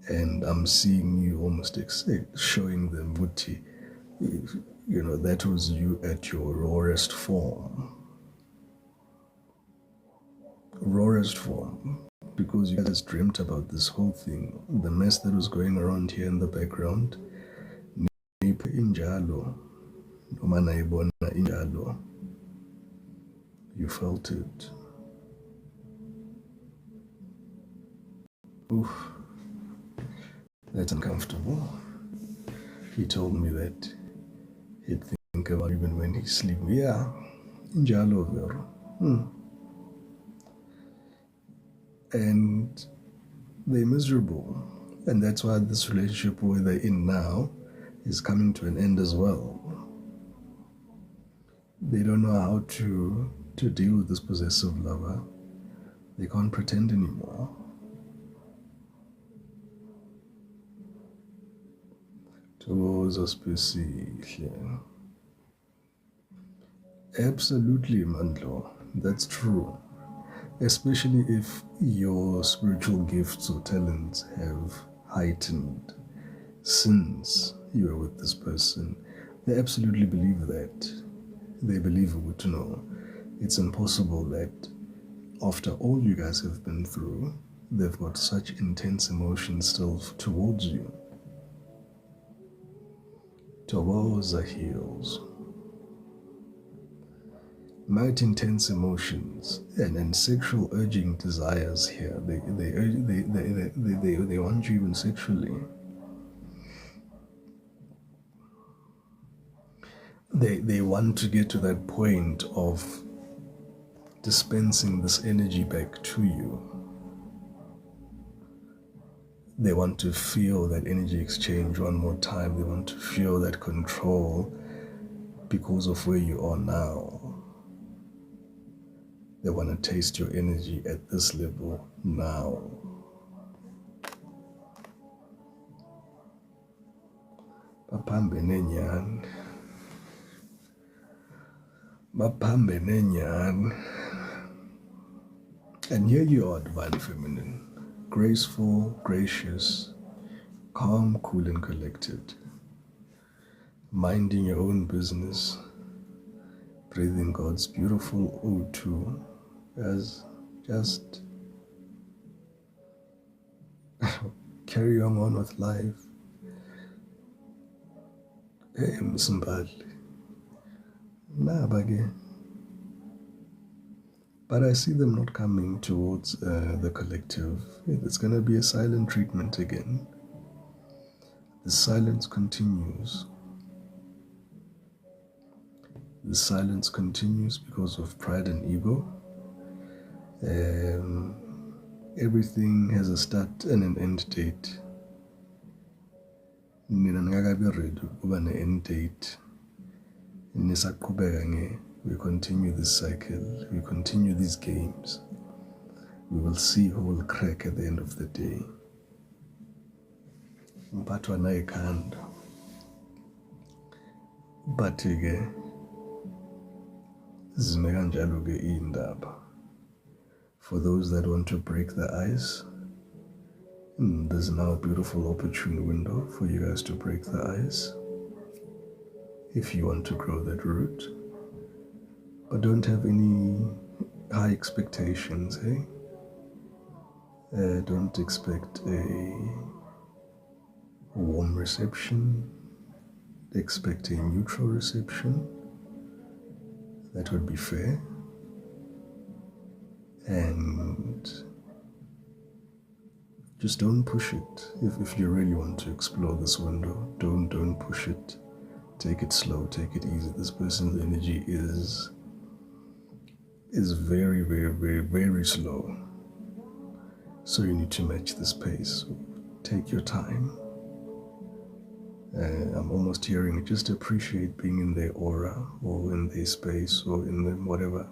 And I'm seeing you almost showing them, Buti, that was you at your rawest form. Rawest form. because you guys dreamt about this whole thing, the mess that was going around here in the background. Injalo, noma nayibona injalo, you felt it. Oof, that's uncomfortable. He told me that he'd think about even when he's sleeping. Yeah, injalo vero. And they're miserable. And that's why this relationship where they're in now is coming to an end as well. They don't know how to deal with this possessive lover. They can't pretend anymore. Absolutely, Mandlo. That's true. Especially if your spiritual gifts or talents have heightened since you were with this person. They absolutely believe that. They believe it to know. It's impossible that after all you guys have been through, they've got such intense emotions still towards you. Towards heels. Might intense emotions and sexual urging desires here. They want you even sexually. They want to get to that point of dispensing this energy back to you. They want to feel that energy exchange one more time. They want to feel that control because of where you are now. They want to taste your energy at this level now. Baphambe nenyani. And here you are, divine feminine, graceful, gracious, calm, cool, and collected, minding your own business, breathing God's beautiful O2 as just carry on with life. Hey, Msimbali. But I see them not coming towards the collective. It's going to be a silent treatment again. The silence continues. The silence continues because of pride and ego. Everything has a start and an end date. Mina ngakabe ready ukuba ne-end date. We continue this cycle. We continue these games. We will see who will crack at the end of the day. Mphathwa na ikhanda. But ke zime kanjalo ke indaba. For those that want to break the ice, there's now a beautiful opportune window for you guys to break the ice. If you want to grow that root, but don't have any high expectations, hey? Don't expect a warm reception. Expect a neutral reception. That would be fair. And just don't push it. If you really want to explore this window, don't push it. Take it slow, take it easy. This person's energy is very, very, very, very slow. So you need to match this pace. Take your time. I'm almost hearing just appreciate being in their aura or in their space or in the whatever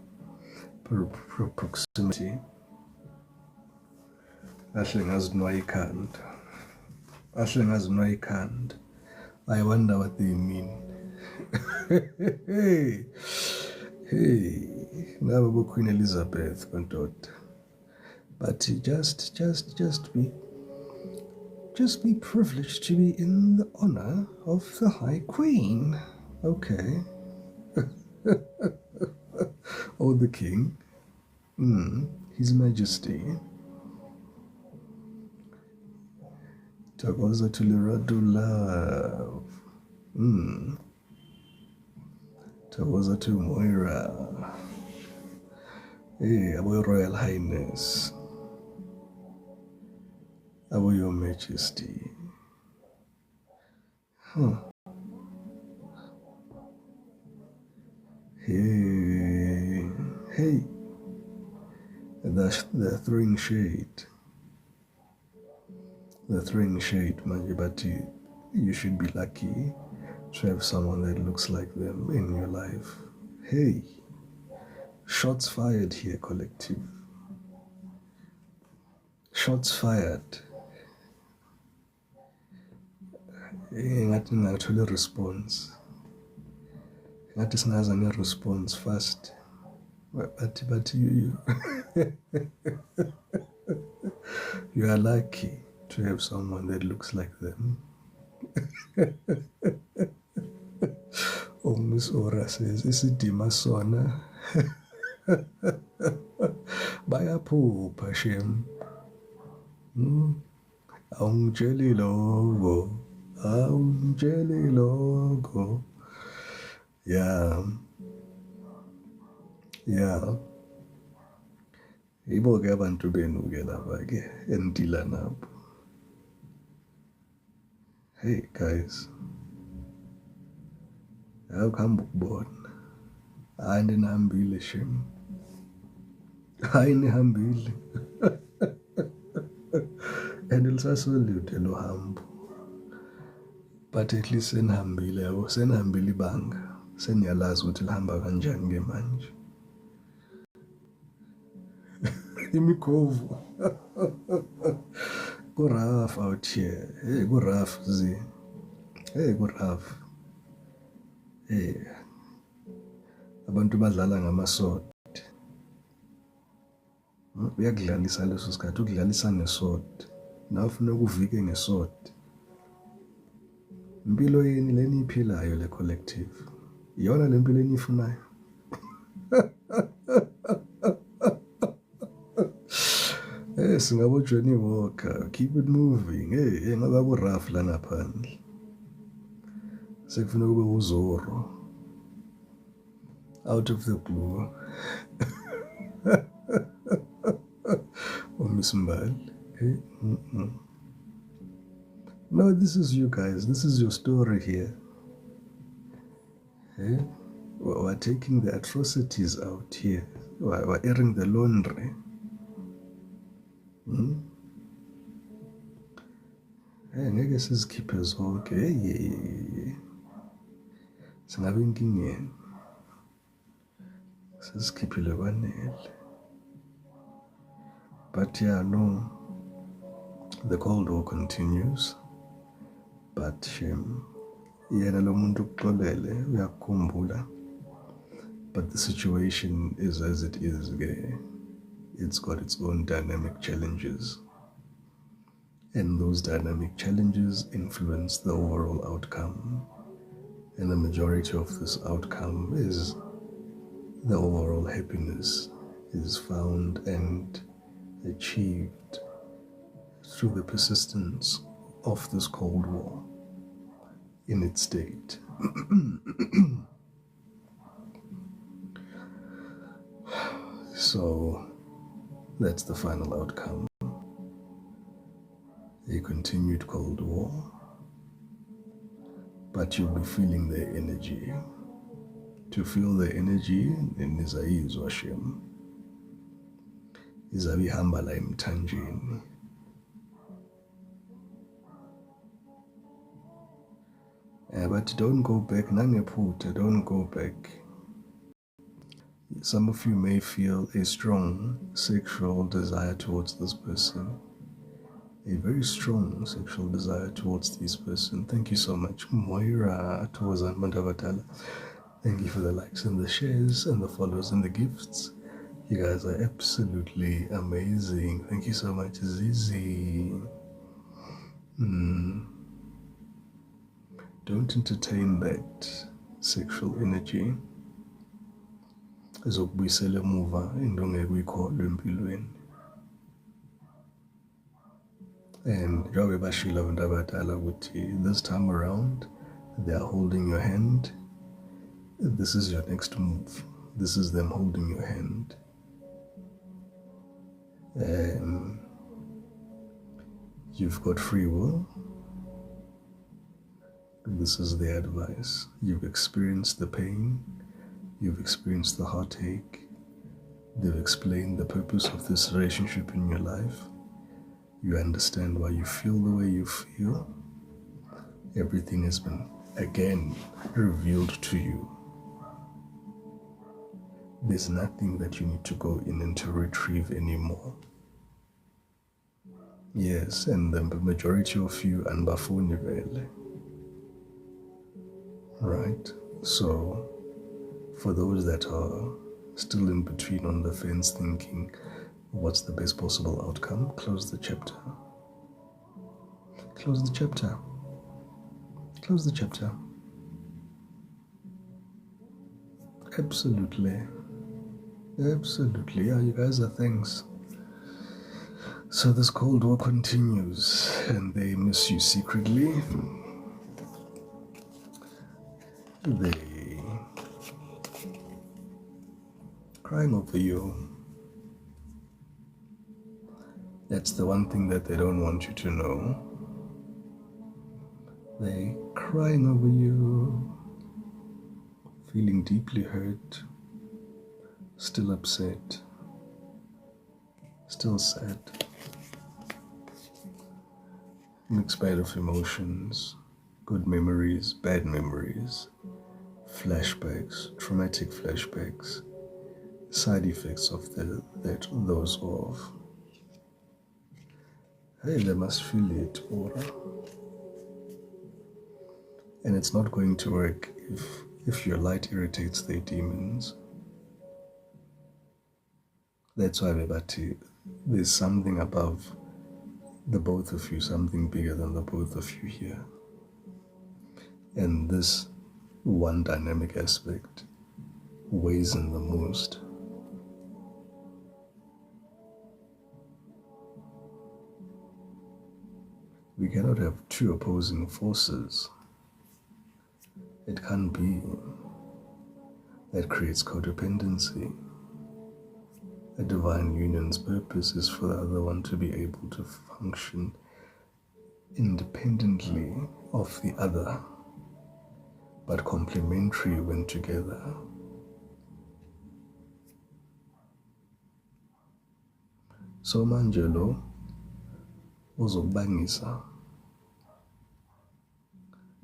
proximity. I wonder what they mean. Hey, now Queen Elizabeth, but just be privileged to be in the honor of the High Queen, okay? Or the King, His Majesty. Thokoza to Lirado Love. Thokoza to Moira. Hey, our Royal Highness. Our Your Majesty. Hey, hey. The throwing shade. The throwing shade, manje, but you should be lucky to have someone that looks like them in your life. Hey, shots fired here, collective. Shots fired. Ngathi ngingathola i-response. Ngathi singaza nge-response fast. But you you are lucky to have someone that looks like them. Oh, Miss Ora says, isidima sona bayaphupha shem. Awungitsheli logo. Awungitsheli logo. Yeah. Ibo-ke abantu benu-ke lapha-ke enidila nabo. Hey guys, akuhamba ukubona. Hayi ninihambile shem. Hayi nihambile. And lisasolide lo hambo. But at least senihambile yabo, senihambile ibanga. Seniyalazi ukuthi lihamba kanjani-ke manje. Imikhovu. Ku-rough out here. Hey, ku-rough zi. Hey, ku-rough. Hey. Abantu badlala ngamasword. Uyakudlalisa leso sikhathi, ukudlalisa ngesword. Nawe ufuna ukuvike ngesword. Impilo yeni leni iphilayo le collective. Iyona le mpilo eniyifunayo. Hey, singabo Johnny Walker, keep it moving. Hey, ngoba ku-rough la ngaphandle. Sekufuna kube uZorro. Out of the blue. Oh, Miss Mbali. Hey. No, this is you guys. This is your story here. Hey? We're taking the atrocities out here. We're airing the laundry. Hey, ngeke sizikhiphe zonke. Hey. Singabe inkingeni. Sizikhiphile kwanele. But yeah, no. The Cold War continues. But yena lo muntu uxolele uyakukhumbula. But the situation is as it is. It's got its own dynamic challenges. And those dynamic challenges influence the overall outcome. And the majority of this outcome is the overall happiness is found and achieved through the persistence of this Cold War in its state. So that's the final outcome. A continued Cold War, but you'll be feeling the energy. To feel the energy, nizayizwa shem. Izabe ihamba la emthanjeni. But don't go back, nangephutha, don't go back. Some of you may feel a strong sexual desire towards this person. A very strong sexual desire towards this person. Thank you so much, Moira Tozan Mandavatala. Thank you for the likes and the shares and the follows and the gifts. You guys are absolutely amazing. Thank you so much, Zizi. Don't entertain that sexual energy. Ezokubuyisela emuva into ongeke uyikholwe empilweni. And this time around, they are holding your hand. This is your next move. This is them holding your hand. And you've got free will. This is the advice. You've experienced the pain. You've experienced the heartache. They've explained the purpose of this relationship in your life. You understand why you feel the way you feel. Everything has been, again, revealed to you. There's nothing that you need to go in and to retrieve anymore. Yes, and the majority of you unbafuni. Right? So, for those that are still in between on the fence thinking, what's the best possible outcome? Close the chapter. Close the chapter. Close the chapter. Absolutely. Absolutely. Yeah, you guys are things. So this Cold War continues, and they miss you secretly. They crying over you. That's the one thing that they don't want you to know. They crying over you, feeling deeply hurt, still upset, still sad. Mixed bag of emotions, good memories, bad memories, flashbacks, traumatic flashbacks, side effects of those of. Hey, they must feel it, aura. And it's not going to work if your light irritates their demons. That's why there's something above the both of you, something bigger than the both of you here. And this one dynamic aspect weighs in the most. We cannot have two opposing forces. It can't be. That creates codependency. A divine union's purpose is for the other one to be able to function independently of the other, but complementary when together. So Manjelo uzobangisa.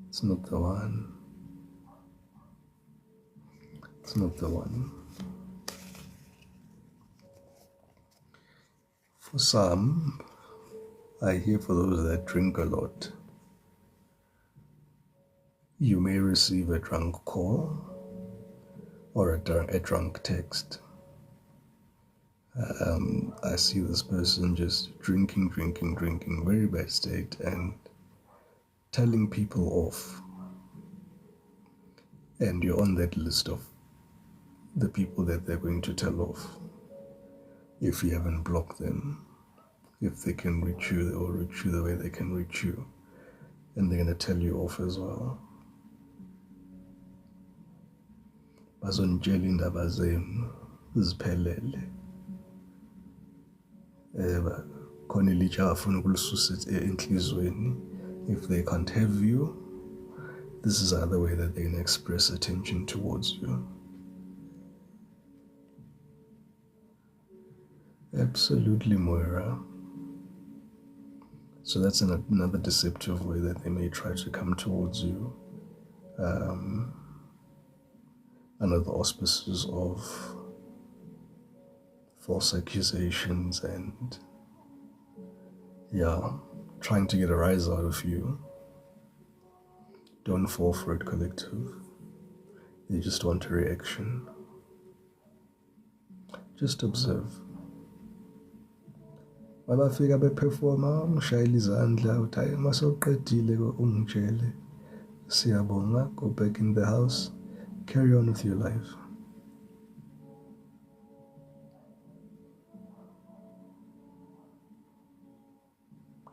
It's not the one. It's not the one. For some, I hear for those that drink a lot, you may receive a drunk call or a drunk text. I see this person just drinking, very bad state, and telling people off. And you're on that list of the people that they're going to tell off. If you haven't blocked them, if they can reach you, they will reach you the way they can reach you. And they're going to tell you off as well. Bazonitshela indaba zenu ziphelele. Khona ilitshe abafuna ukulisusa enhlizweni. If they can't have you, this is the other way that they can express attention towards you. Absolutely, Moira. So that's another deceptive way that they may try to come towards you. Under the auspices of false accusations and, trying to get a rise out of you. Don't fall for it, collective. They just want a reaction. Just observe. Mabafika beperforma ngishayela izandla uthi hayi masewuqedile ungitshele siyabonga, go back in the house, carry on with your life.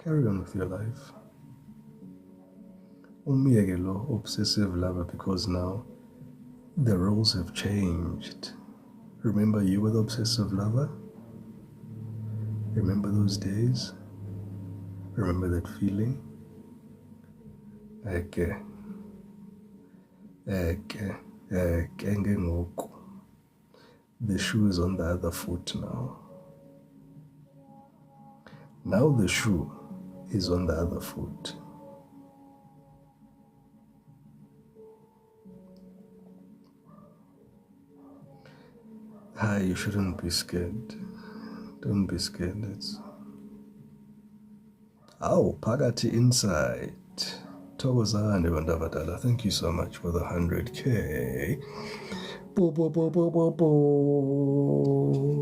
carry on with your life. Umiyeke lo obsessive lover, because now the roles have changed. Remember you were the obsessive lover? Remember those days? Remember that feeling? Okay. The shoe is on the other foot now. Now the shoe is on the other foot. You shouldn't be scared. Don't be scared. Phakathi inside. Thokozani bantu abadala. Thank you so much for the 100K.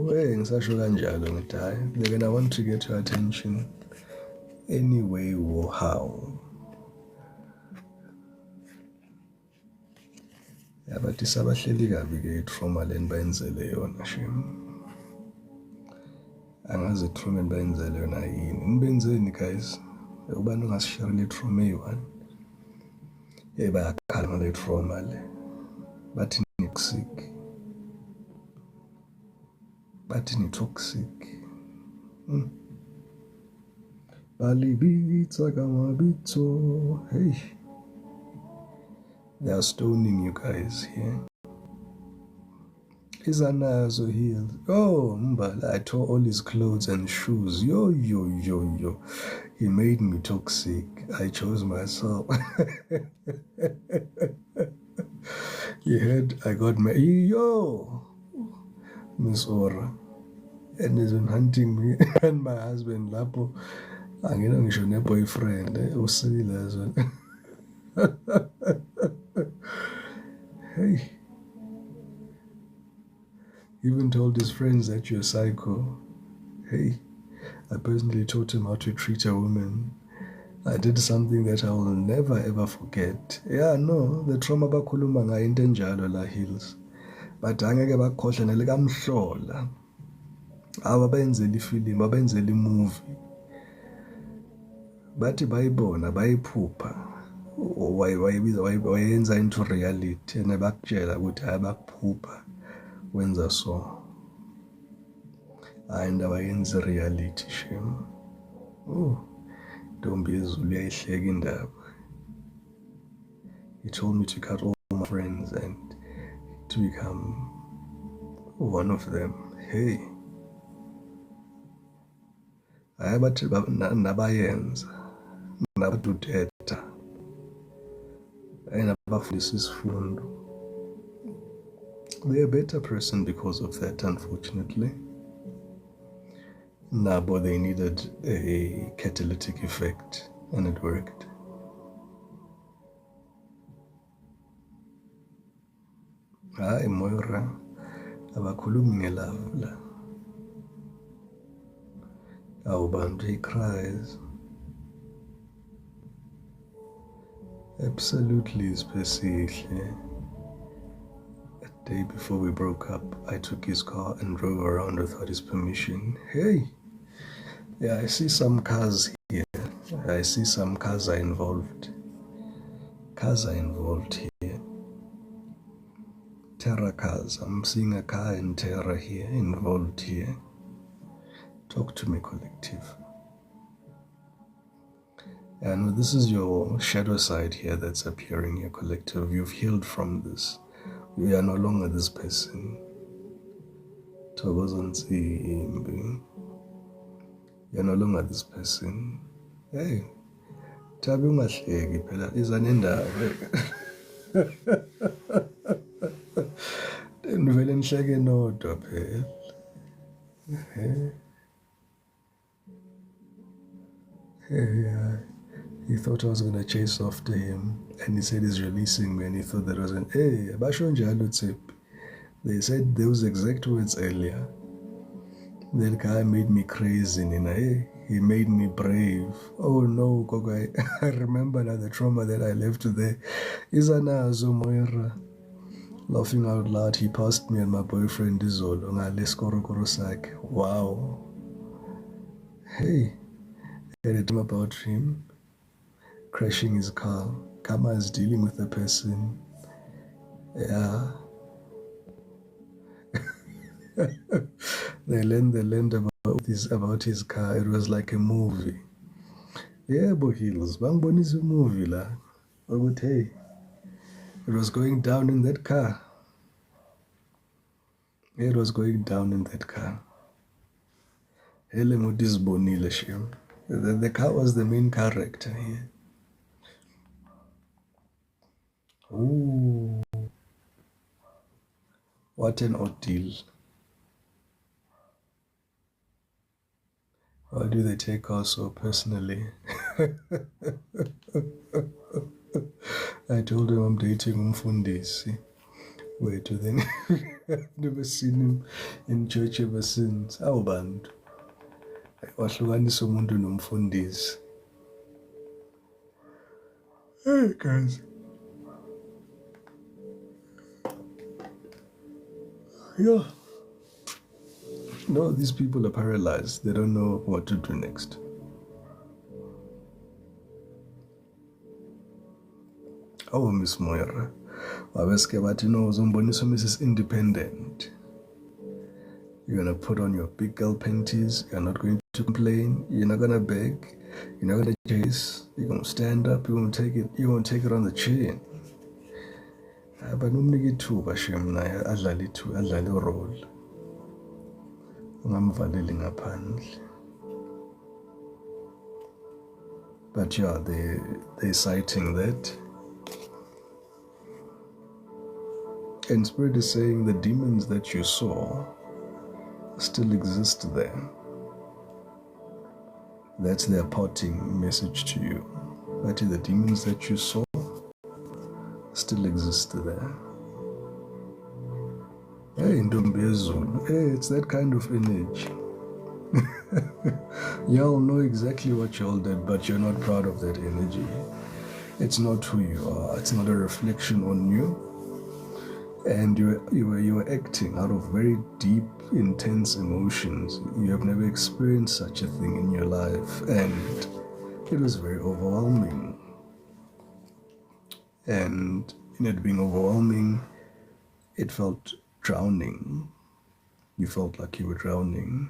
Hey, ngisasho kanjalo ngithi hayi, then I want to get your attention any way or how. But isabahleli kabi ke trauma leni bayenzele yona shem. Angazi itrauma bayenzele yona yini. Nibenzeni guys? Ubani ongasishare le trauma eyi-one? Bayakhala ngale trauma le. Bathi ni-toxic. Balibitsa kamabitso. Hey. They are stoning you guys here. Izanazo heels. Oh, Mbala, I tore all his clothes and shoes. Yo. He made me toxic. I chose myself. You heard I got my... Yo! Miss Ora. And he's been hunting me and my husband, Lapo. Angina ngisho ne-boyfriend. Usile as well. Hey. Even told his friends that you're psycho. Hey, I personally taught him how to treat a woman. I did something that I will never ever forget. Yeah, no, the trauma bakhuluma ngayo into enjalo la Hills. But angeke bakhohle nelikamhlola. Ababenzela ifilimu, abenzela imovie. Bathi bayibona, bayiphupha. Wayenza into reality. And bakutshela ukuthi abakuphupha. Wenza so. And abayenza reality shem. Oh, don't be ezulu yayihleka indaba. He told me to cut all my friends and to become one of them. Hey. Ayabathi nabayenza, nabadudeta, ayinabafundisa isifundo. They're a better person because of that, unfortunately. But they needed a catalytic effect, and it worked. Moira, abakhulumi ngelove la. Bantu, he cries. Absolutely especially. A day before we broke up, I took his car and drove around without his permission. Hey! Yeah, I see some cars here. I see some cars are involved. Cars are involved here. Terror cars. I'm seeing a car in terror here, involved here. Talk to me, collective. And this is your shadow side here that's appearing here, collective. You've healed from this. You are no longer this person. You're no longer this person. Hey, Tabi ungahleki phela izanendaba. Nivele nihleke nodwa phela. He thought I was going to chase after him, and he said he's releasing me, and he thought that I was an basho njalo Tsip. They said those exact words earlier. That guy made me crazy, he made me brave. Oh no, Kogai. I remember now the trauma that I left there. Izanazo Moira. Laughing out loud, he passed me and my boyfriend Izolo ngale skorokoro sakhe. Wow. Hey. Had a dream about him crashing his car. Karma is dealing with the person. Yeah. They learned about his car. It was like a movie. Yeah, Bohills. Bang is a movie la. But hey, it was going down in that car. It was going down in that car. Hele Modis Bonile Shem. The car was the main character here. Ooh, what an ordeal. Why do they take us so personally? I told him I'm dating Umfundisi. Wait, then never seen him in church ever since. Awu bantu. Wahlukanisa umuntu nomfundisi. Hey guys. Yeah. No, these people are paralyzed. They don't know what to do next. Oh, Miss Moira. Wabeske bathi no uzombonisa Mrs. Independent. You're gonna put on your big girl panties. You're not going to complain. You're not gonna beg. You're not gonna chase. You're gonna stand up. You're gonna take it. You're gonna take it on the chin. But nomnike ithuba shem naye adlale role. Ungamvaleli ngaphandle. But yeah, they're citing that. And Spirit is saying the demons that you saw still exist there. That's their parting message to you. That the demons that you saw still exist there. Hey, hey, it's that kind of energy. Y'all know exactly what y'all did, but you're not proud of that energy. It's not who you are. It's not a reflection on you. And you were acting out of very deep, intense emotions. You have never experienced such a thing in your life, and it was very overwhelming. And in it being overwhelming, it felt drowning. You felt like you were drowning.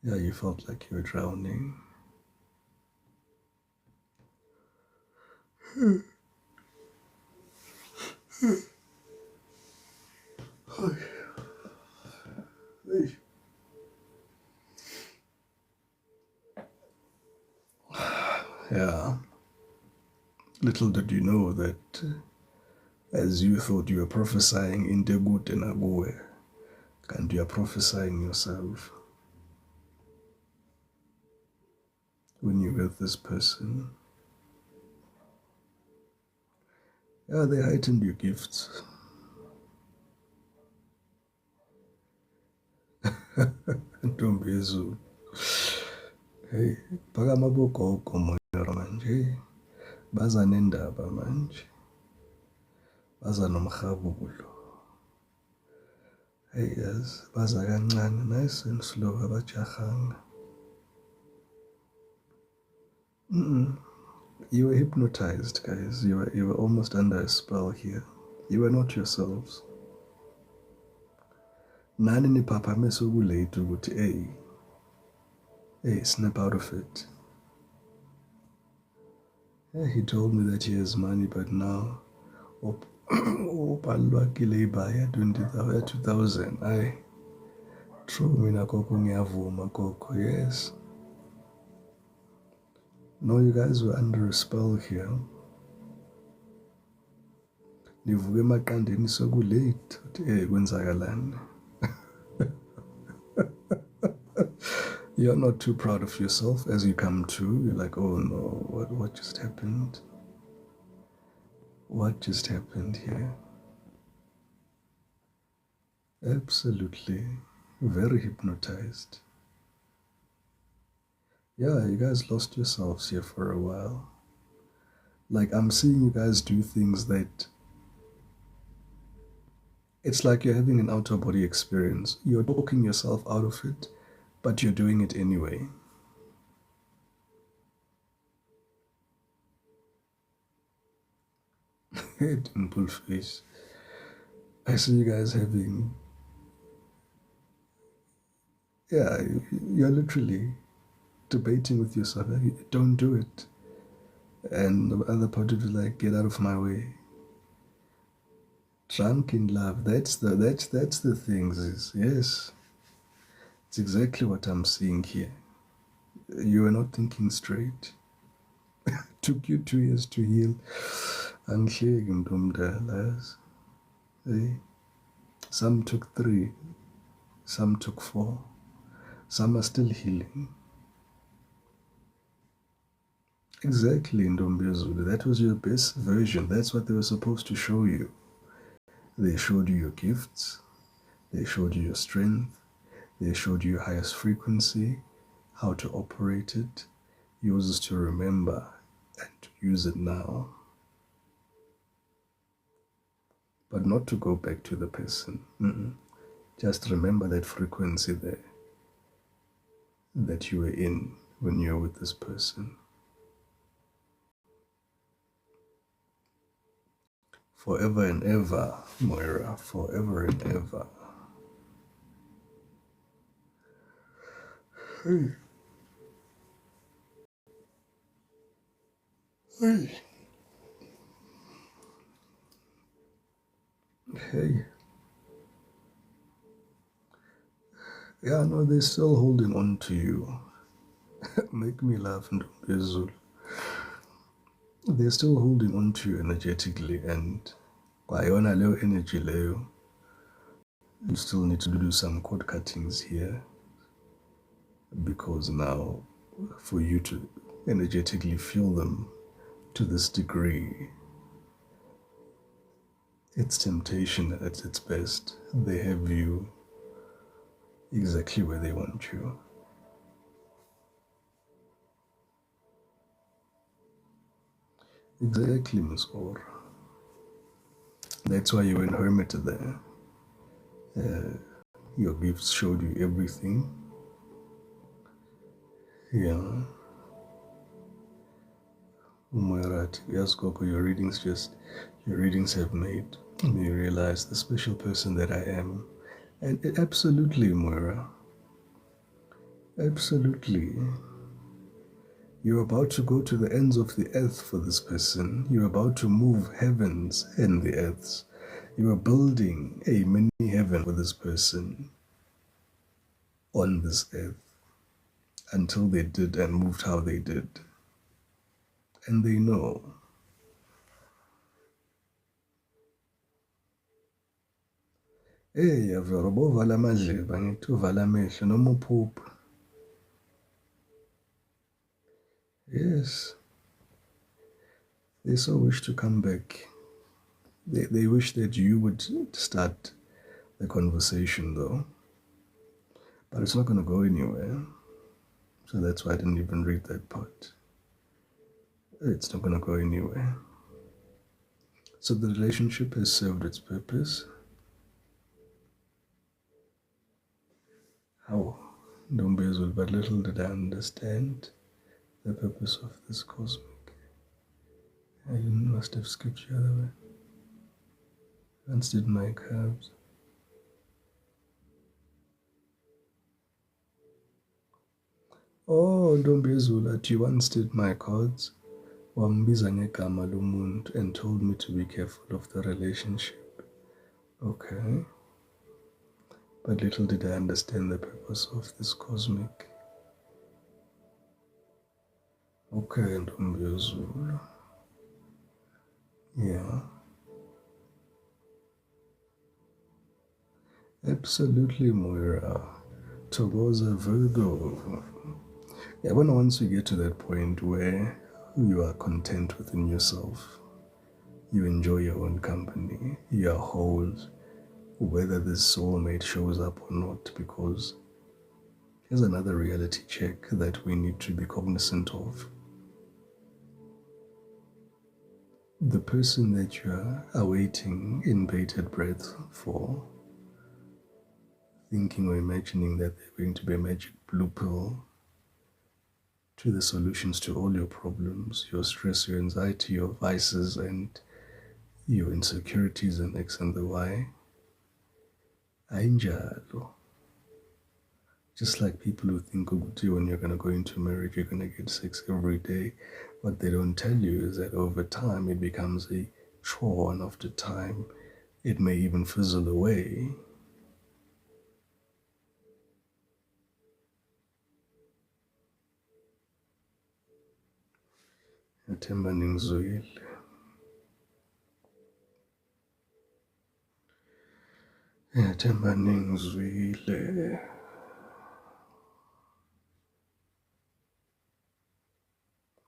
Yeah, you felt like you were drowning. Yeah. Little did you know that as you thought you were prophesying in Degut and Agoe, and you are prophesying yourself when you're with this person. Yeah, they heightened your gifts. Ntombi yezulu. Hey, phakama bogogo moya manje. Baza nendaba manje. Baza nomkhabulo. Hey, yes, baza kancane, nice and slow abajahanga. You were hypnotized, guys. You were almost under a spell here. You were not yourselves. Nani ni papa mesokulate ukuthi hey, snap out of it. Yeah, he told me that he has money, but now opalwakile ibaya 2000. Aye. True, mina koko ngiyavuma koko, yes. No, you guys were under a spell here. Nivuke emaqandeni sokulate ukuthi kwenzakalani. You're not too proud of yourself as you come to. You're like, oh no, what just happened? What just happened here? Absolutely. Very hypnotized. Yeah, you guys lost yourselves here for a while. Like, I'm seeing you guys do things that it's like you're having an outer body experience. You're talking yourself out of it, but you're doing it anyway. Dimple face. I see you guys having, you're literally debating with yourself. Don't do it. And the other part of you like, get out of my way. Drunk in love. That's the things. Yes, it's exactly what I'm seeing here. You are not thinking straight. Took you 2 years to heal. Angihleki umuntu omdala. Hey. Some took 3, some took 4, some are still healing. Exactly, Ntombi Zulu. That was your best version. That's what they were supposed to show you. They showed you your gifts, they showed you your strength, they showed you your highest frequency, how to operate it, yours is to remember and to use it now. But not to go back to the person. Just remember that frequency there that you were in when you were with this person. Forever and ever, Moira, forever and ever. Hey. Hey. Hey. Yeah, no, they're still holding on to you. Make me laugh, Ntombi Zulu. They're still holding on to you energetically, and kwayona leyo energy leyo, you still need to do some cord cuttings here, because now for you to energetically feel them to this degree, it's temptation at its best. They have you exactly where they want you. Exactly, Miss Or. That's why you went hermit there. Your gifts showed you everything. Yeah. Umarat, yes, Coco, your readings have made me realize the special person that I am. And absolutely, Moira. Absolutely. You're about to go to the ends of the earth for this person. You're about to move heavens and the earths. You are building a mini heaven for this person on this earth until they did and moved how they did. And they know. Hey, yavero bovala amadleba ngithi uvala amehlo noma uphupha. Yes. They so wish to come back. They wish that you would start the conversation though. But it's not going to go anywhere. So that's why I didn't even read that part. It's not going to go anywhere. So the relationship has served its purpose. How? Ntombi Zulu, but little did I understand the purpose of this cosmic. I must have skipped the other way. Once did my curves. Oh, Ntombi Zulu, you once did my cards. Wambiza ngegama lomuntu and told me to be careful of the relationship. Okay. But little did I understand the purpose of this cosmic. Okay, Ntombi Zulu. Yeah. Absolutely, Moira. Togoza Virgo. Yeah, when once you get to that point where you are content within yourself, you enjoy your own company, you are whole, whether this soulmate shows up or not, because here's another reality check that we need to be cognizant of. The person that you are awaiting in bated breath for, thinking or imagining that they're going to be a magic blue pill to the solutions to all your problems, your stress, your anxiety, your vices, and your insecurities and X and the Y. Ainjalo. Just like people who think when you're going to go into marriage, you're going to get sex every day. What they don't tell you is that over time it becomes a chore, and after time it may even fizzle away. Yathemba ningizwile. Yathemba ningizwile.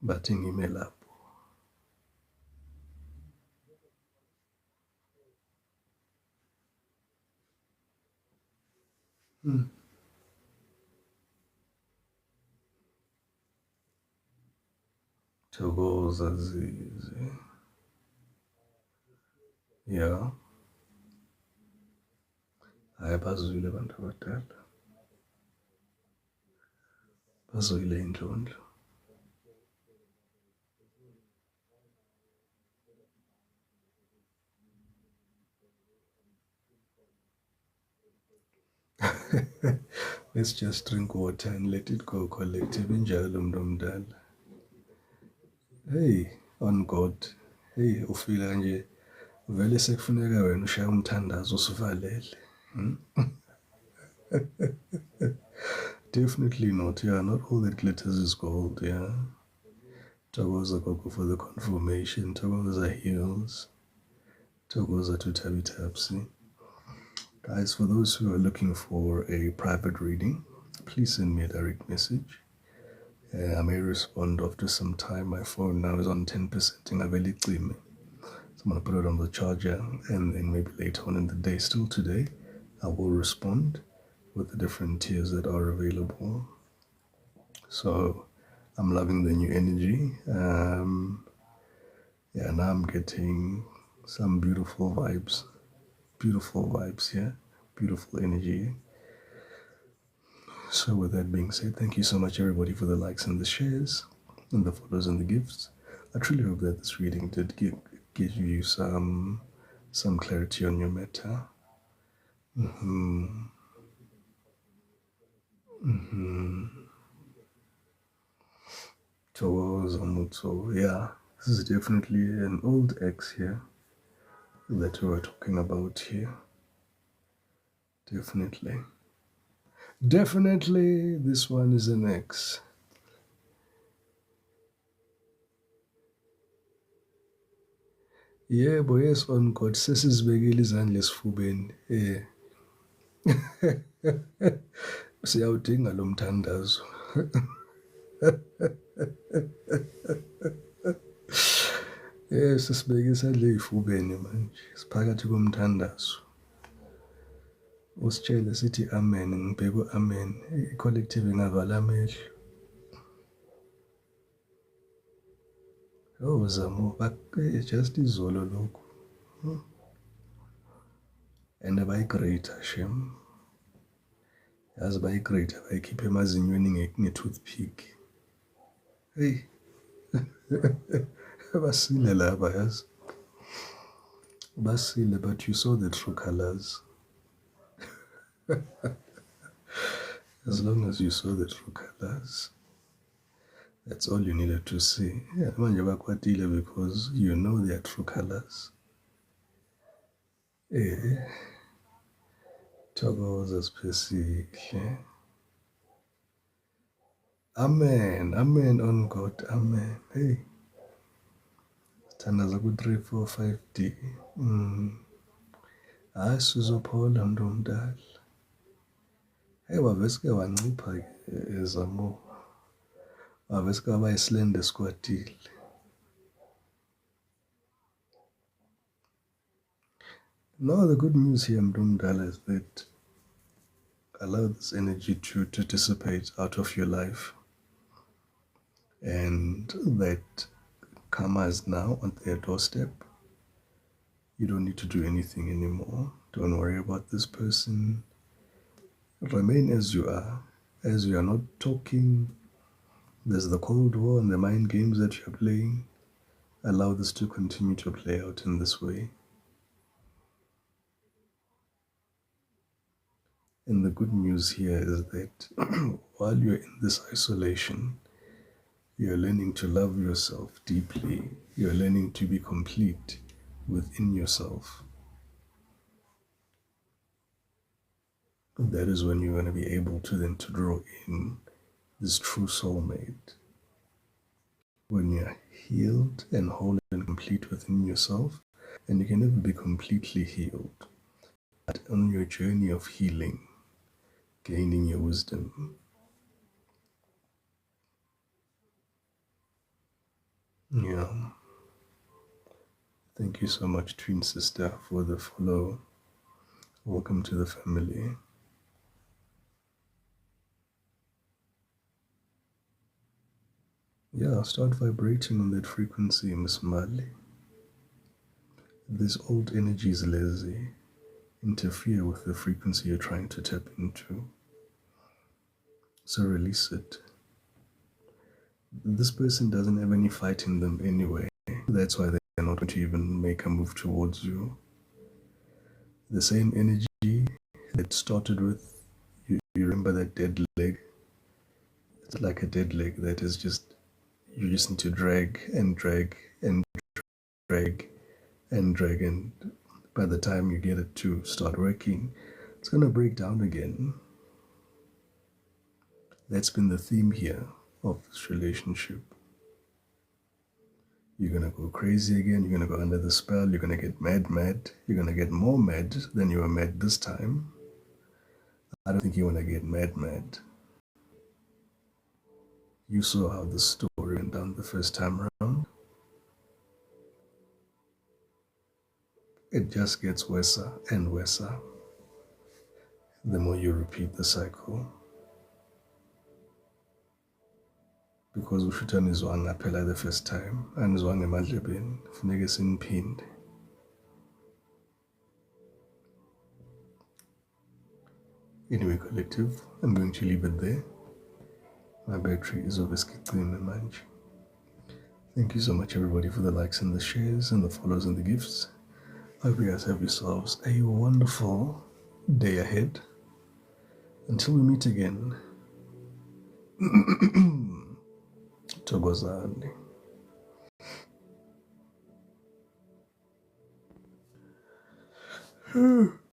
Bathi ngime lapho. Thokoza zize. Ya. Hayi bazwile abantu abadala. Bazwile indlondlo. Let's just drink water and let it go collective. Injalo mntu omdala. Hey, on God. Hey, ufika nje vele sekufuneka wena ushaya umthandazo usivalele. Definitely not. Yeah, not all that glitters is gold. Yeah. Thokoza gogo for the confirmation. Thokoza heals. Thokoza to Tabi Tapsi. Guys, for those who are looking for a private reading, please send me a direct message. I may respond after some time. My phone now is on 10%. So I'm going to put it on the charger, and then maybe later on in the day, still today, I will respond with the different tiers that are available. So I'm loving the new energy. Yeah, now I'm getting some beautiful vibes. Beautiful vibes here. Beautiful energy. So with that being said, thank you so much everybody for the likes and the shares and the follows and the gifts. I truly hope that this reading did give you some clarity on your matter. Yeah, this is definitely an old ex here that we were talking about here. Definitely. Definitely, this one is an ex. Yebo, yes, on God, sesizibekile izandla esifubeni. Siyawudinga lo mthandazo. Sesibeke isandla ey'fubeni manje, siphakathi komthandazo. Usitshele sithi amen, ngibheke u-amen. I-collective ingavala amehlo. Oh, Zamo, just izolo lokhu. And abayi-great Hashem. Yazi bayi-great, abayikhiphe emazinyweni nge-toothpick. Hey. Basile laba, yazi. Basile, but you saw the true colors. As long as you saw the true colors, that's all you needed to see. Yeah, manje bakwatile because you know their true colors. Thokoza siphesihle. Amen, amen on God, amen. Hey. Sithandaza ku-3, 4, 5D. Hayi sizophola mntu omdala. Hey, waveske wancipha ke Zamo. Waveske waba isilende sikwatile. No, the good news here, mntu omdala, is that allow this energy to dissipate out of your life, and that karma is now on their doorstep. You don't need to do anything anymore. Don't worry about this person. Remain as you are. As you are not talking, there's the Cold War and the mind games that you're playing. Allow this to continue to play out in this way. And the good news here is that while you're in this isolation, you're learning to love yourself deeply. You're learning to be complete within yourself. That is when you're going to be able to then to draw in this true soulmate. When you're healed and whole and complete within yourself, and you can never be completely healed. But on your journey of healing, gaining your wisdom. Yeah. Thank you so much, twin sister, for the follow. Welcome to the family. Yeah, start vibrating on that frequency, Miss Mali. This old energy is lazy. Interfere with the frequency you're trying to tap into. So release it. This person doesn't have any fight in them anyway. That's why they're not going to even make a move towards you. The same energy that started with, you remember that dead leg? It's like a dead leg that is just, you just need to drag and drag and drag and drag, and by the time you get it to start working, it's going to break down again. That's been the theme here of this relationship. You're going to go crazy again, you're going to go under the spell, you're going to get mad, you're going to get more mad than you were mad this time. I don't think you want to get mad. You saw how the story went down the first time around. It just gets worse and worse the more you repeat the cycle. Because ushuthanizwanga phela the first time, anizwanga emadlebeni, funeke siniphinde. Anyway, collective, I'm going to leave it there. My battery is obviously manje. Thank you so much, everybody, for the likes and the shares and the follows and the gifts. I hope you guys have yourselves a wonderful day ahead. Until we meet again, Togozani.